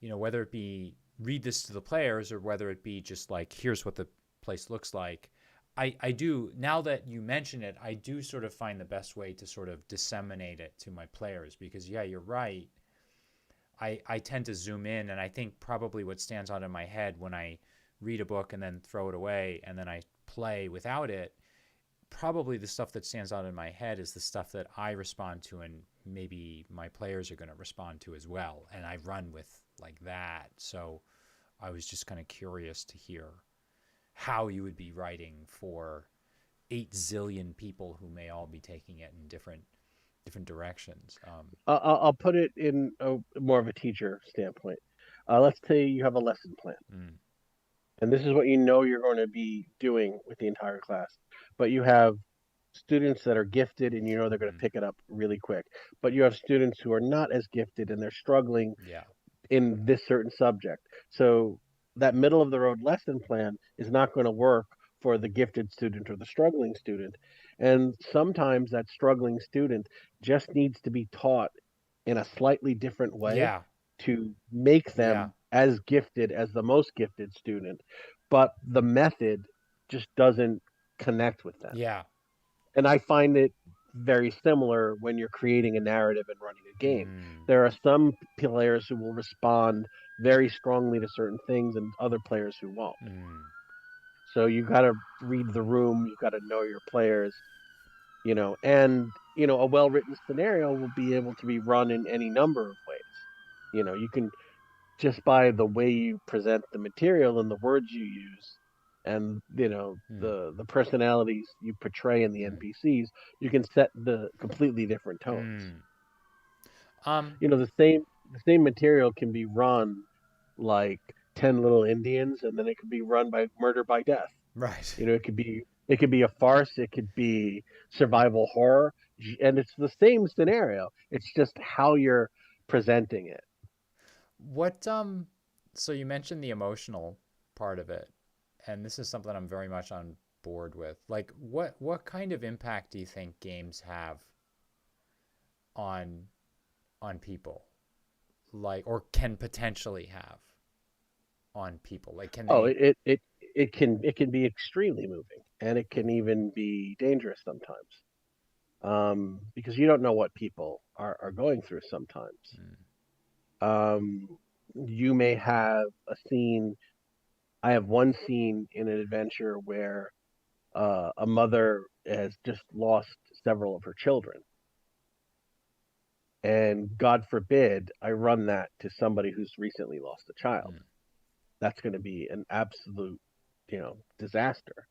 whether it be read this to the players or whether it be just like here's what the place looks like. I do, now that you mention it, I do sort of find the best way to sort of disseminate it to my players because yeah, you're right. I tend to zoom in and I think probably what stands out in my head when I read a book and then throw it away and then I play without it, probably the stuff that stands out in my head is the stuff that I respond to and maybe my players are going to respond to as well. And I run with like that. So I was just kind of curious to hear how you would be writing for 8 zillion people who may all be taking it in different directions. I'll put it in more of a teacher standpoint. Let's say you have a lesson plan, Mm, and this is what you're going to be doing with the entire class. But you have students that are gifted, and they're going to mm, pick it up really quick. But you have students who are not as gifted, and they're struggling yeah. in this certain subject. So that middle of the road lesson plan is not going to work for the gifted student or the struggling student. And sometimes that struggling student just needs to be taught in a slightly different way Yeah. to make Yeah. them as gifted as the most gifted student, but the method just doesn't connect with them. Yeah. And I find it very similar when you're creating a narrative and running a game. Mm, There are some players who will respond very strongly to certain things and other players who won't. mm, So you got to read the room, you got to know your players, and a well-written scenario will be able to be run in any number of ways. You can just by the way you present the material and the words you use, and Hmm. the personalities you portray in the Hmm. NPCs, you can set the completely different tones. Hmm. Um. The same material can be run like 10 little Indians, and then it could be run by murder by death. Right. It could be a farce, it could be survival horror, and it's the same scenario. It's just how you're presenting it. What So you mentioned the emotional part of it, and this is something I'm very much on board with. Like what kind of impact do you think games have on people? Like or can potentially have on people? Like can Oh, they it can be extremely moving, and it can even be dangerous sometimes. Because you don't know what people are going through sometimes. mm, Um, you may have a scene. I have one scene in an adventure where a mother has just lost several of her children, and God forbid I run that to somebody who's recently lost a child. mm, That's going to be an absolute, disaster.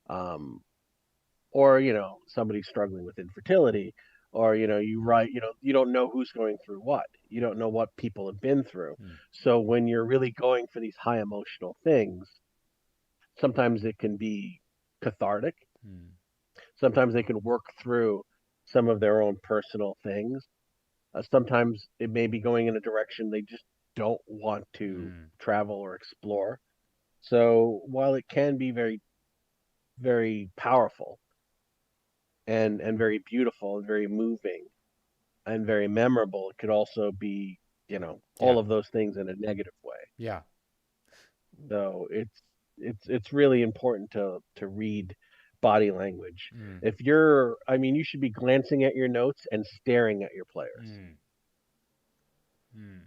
Um, or somebody struggling with infertility, or you write, you don't know who's going through what, you don't know what people have been through. mm, So when you're really going for these high emotional things, sometimes it can be cathartic, mm, sometimes they can work through some of their own personal things, sometimes it may be going in a direction they just don't want to mm. travel or explore. So while it can be very, very powerful and very beautiful and very moving and very memorable, it could also be, Yeah. all of those things in a negative way. Yeah. So it's really important to read body language. Mm, I mean, you should be glancing at your notes and staring at your players. mm, mm.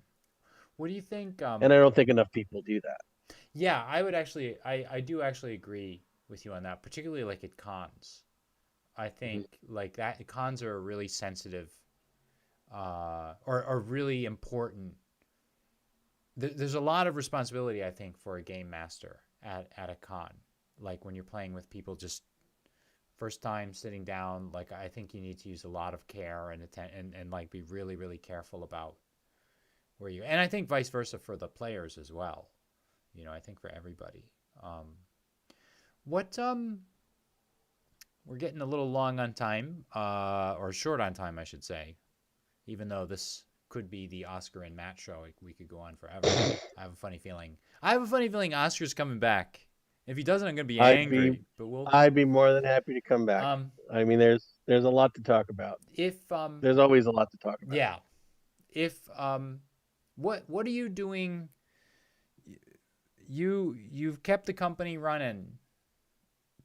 What do you think And I don't think enough people do that. yeah, I would actually I do actually agree with you on that, particularly like at cons. I Mhm. think like that cons are a really sensitive or really important. There's a lot of responsibility, I think, for a game master at a con. Like when you're playing with people just first time sitting down, like I think you need to use a lot of care and like be really, really careful about where you and I think vice versa for the players as well. I think for everybody. Um, what We're getting a little long on time, or short on time, I should say. Even though this could be the Oscar and Matt show, we could go on forever. I have a funny feeling. I have a funny feeling Oscar's coming back. If he doesn't, I'm gonna be I'd be angry. But we'll. I'd be more than happy to come back. Um, I mean, there's a lot to talk about. if There's always a lot to talk about. yeah, if what are you doing? You've kept the company running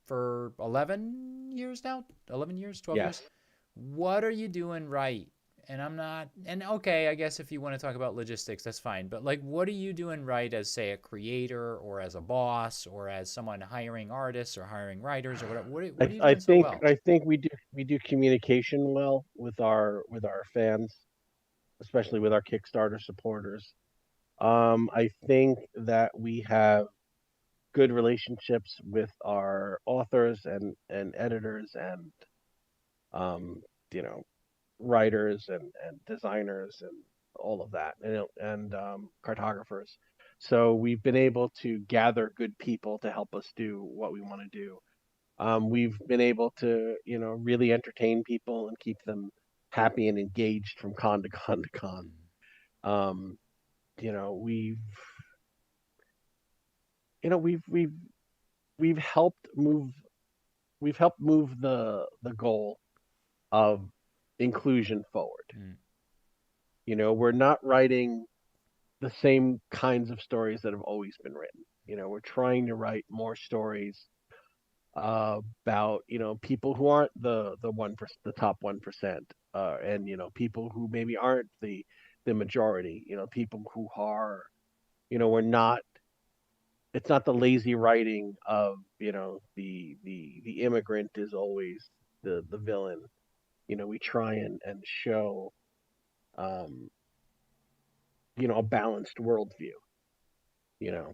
for 11 years now. 11 years, 12 years. Yes. What are you doing right? And I'm not, and okay, I guess if you want to talk about logistics, that's fine. But like, what are you doing right as, say, a creator or as a boss or as someone hiring artists or hiring writers or whatever? What I, are you I doing so think well? I think we do communication well with our fans, especially with our Kickstarter supporters. I think that we have good relationships with our authors and editors and um, you know writers and designers and all of that, and cartographers. So we've been able to gather good people to help us do what we want to do. We've been able to really entertain people and keep them happy and engaged from con to con to con. Mm, Um, you know, we've you know we've helped move the goal of inclusion forward. mm, We're not writing the same kinds of stories that have always been written. We're trying to write more stories about people who aren't the top 1%, and people who maybe aren't the majority. People who are we're not it's not the lazy writing of, the immigrant is always the villain. We try and show, um, a balanced worldview. You know,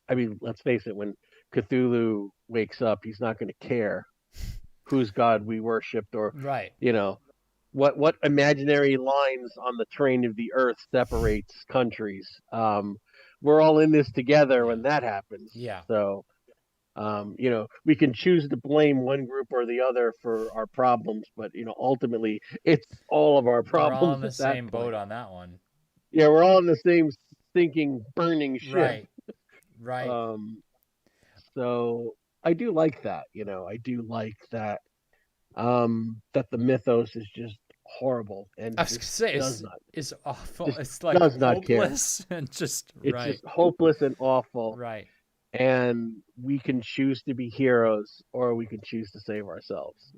I mean, let's face it, when Cthulhu wakes up, he's not going to care whose god we worshipped, or, Right. you know, what imaginary lines on the train of the earth separates countries. We're all in this together Yeah. when that happens. Yeah. So, we can choose to blame one group or the other for our problems, but, ultimately it's all of our We're all in problems the at that same boat point. on that one. Yeah, we're all in the same sinking, burning ship. Right. Right. Um, so I do like that. I do like that. That the mythos is just horrible and I was gonna say does not it's awful. just It's like does not care. hopeless and just It's right. just hopeless and awful. Right. And we can choose to be heroes, or we can choose to save ourselves.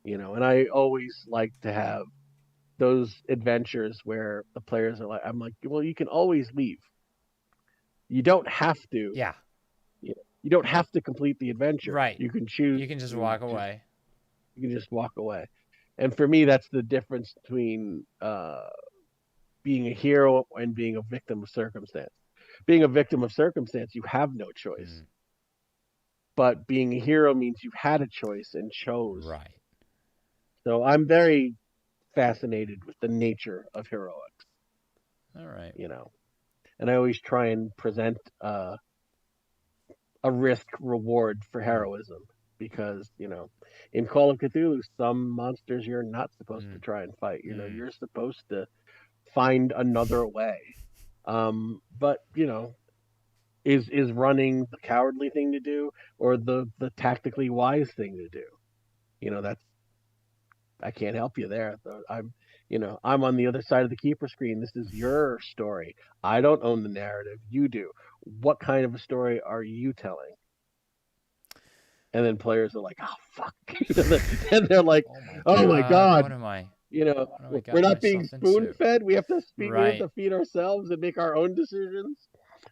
And I always like to have those adventures where the players are like, I'm like, well, you can always leave. You don't have to. Yeah. You don't have to complete the adventure. Right. You can choose You can just to walk just away. you can just walk away. And for me, that's the difference between being a hero and being a victim of circumstance. Being a victim of circumstance, you have no choice. Mm. But being a hero means you had a choice and chose. Right. So I'm very fascinated with the nature of heroics, All right. you know. And I always try and present a risk reward for Mm. heroism, because, in Call of Cthulhu, some monsters you're not supposed to Mm. try and fight. Mm. You're supposed to find another way. But, is running the cowardly thing to do, or the tactically wise thing to do? That's, I can't help you there. I'm on the other side of the keeper screen. This is your story. I don't own the narrative. You do. What kind of a story are you telling? And then players are like, "Oh fuck," and they're like, Oh my "Oh my God. god, What have I we're gotten not being myself spoon into? fed. We have to speak. We have Right. to feed ourselves and make our own decisions."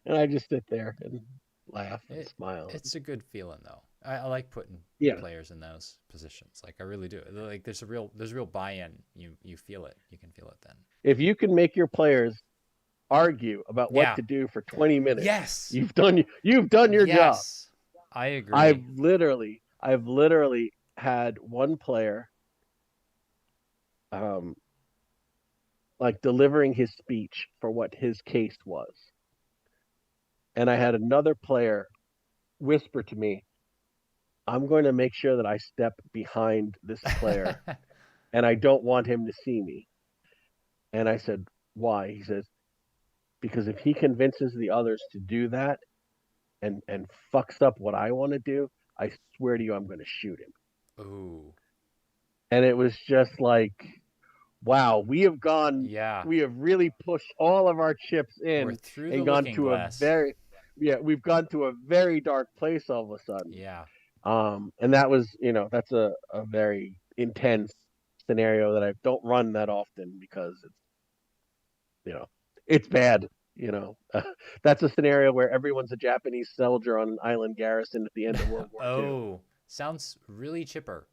And I just sit there and laugh and It smile. it's a good feeling though. I like putting Yeah, players in those positions. Like I really do. Like there's a real buy-in. You feel it. You can feel it then. if you can make your players argue about what Yeah. to do for 20 minutes, Yes. you've done your job. Yes. I I've agree. literally I've literally had one player, um like, delivering his speech for what his case was. And I had another player whisper to me, "I'm going to make sure that I step behind this player, and I don't want him to see me." And I said, "Why?" He says, "Because if he convinces the others to do that, and fucks up what I want to do, I swear to you, I'm going to shoot him." Ooh. And it was just like, wow, Yeah. we have really pushed all of our chips We're in through the and gone looking to a glass. very, yeah, we've gone to a very dark place all of a sudden. Yeah. And that was, that's a very intense scenario that I don't run that often, because you know, it's bad. That's a scenario where everyone's a Japanese soldier on an island garrison at the end of World War II. Oh, sounds really chipper.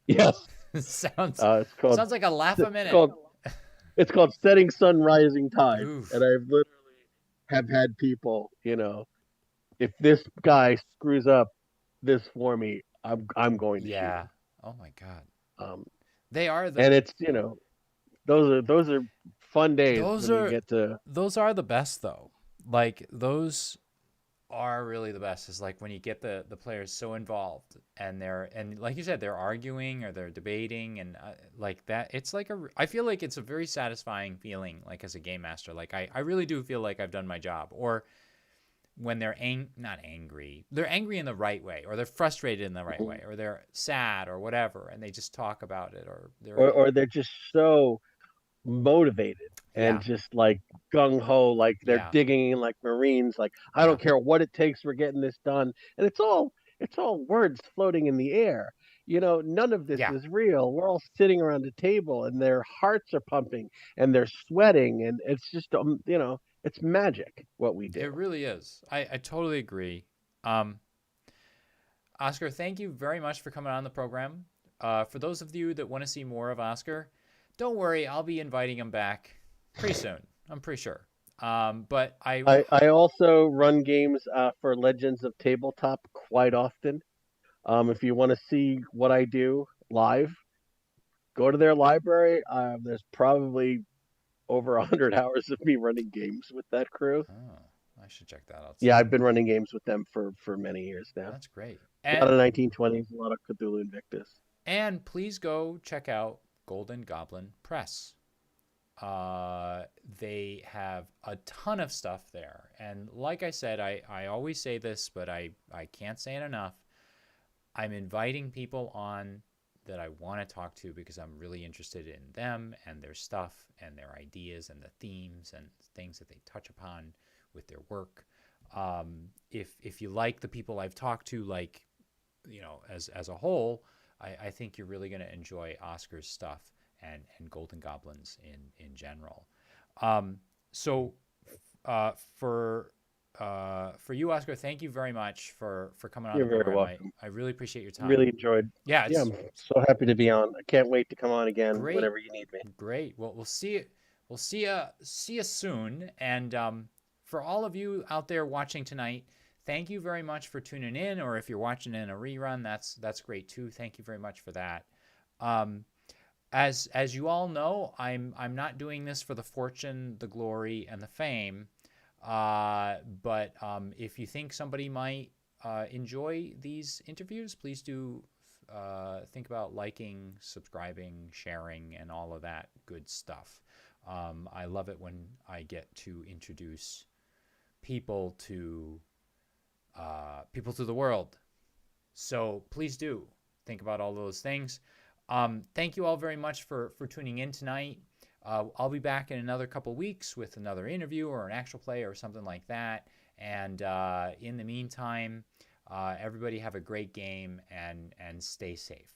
Yes, sounds it's called sounds like a laugh a it's minute. called it's called Setting Sun Rising Tide, and Oof. I've literally have had people, if this guy screws up this for me, I'm going to shoot Yeah. him. Oh my God. Um, They are the and it's, those are fun days those when you are get to. those are the best though. Like those are really the best. Is like when you get the players so involved and like you said they're arguing or they're debating and like that. It's like I feel like it's a very satisfying feeling like as a game master. Like I really do feel like I've done my job. Or when they're not angry, they're angry in the right way, or they're frustrated in the right way, or they're sad or whatever, and they just talk about it, or they're Or they're just so motivated and yeah, just like gung ho, like they're yeah, digging in like Marines, like, I yeah, don't care what it takes, we're getting this done. And it's all words floating in the air. None of this yeah, is real. We're all sitting around a table and their hearts are pumping and they're sweating, and it's just, It's magic what we do. It really is. I totally agree. Um, Oscar, thank you very much for coming on the program. For those of you that want to see more of Oscar, don't worry, I'll be inviting him back pretty soon. I'm pretty sure. But I also run games for Legends of Tabletop quite often. If you want to see what I do live, go to their library. There's probably over 100 hours of me running games with that crew. oh, I should check that out Yeah, soon. I've been running games with them for many years now. That's great. A lot of 1920s, a lot of Cthulhu Invictus. And please go check out Golden Goblin Press. They have a ton of stuff there. And like I said, I always say this, but I can't say it enough. I'm inviting people on that I want to talk to because I'm really interested in them and their stuff and their ideas and the themes and things that they touch upon with their work. If you like the people I've talked to, like, as a whole, I think you're really going to enjoy Oscar's stuff and Golden Goblins in general. So for you, Oscar, thank you very much for coming on the You're very program. welcome. I really appreciate your time. Really enjoyed. Yeah, Yeah, it's I'm so happy to be on. I can't wait to come on again great. whenever you need me. Great. Well, we'll see you. We'll see you soon. And for all of you out there watching tonight, thank you very much for tuning in. Or if you're watching in a rerun, that's great too. Thank you very much for that. Um, as you all know, I'm not doing this for the fortune, the glory, and the fame. But if you think somebody might enjoy these interviews, please do think about liking, subscribing, sharing, and all of that good stuff. I love it when I get to introduce people to the world. So please do think about all those things. Thank you all very much for tuning in tonight. I'll be back in another couple weeks with another interview or an actual play or something like that. And in the meantime, everybody have a great game and stay safe.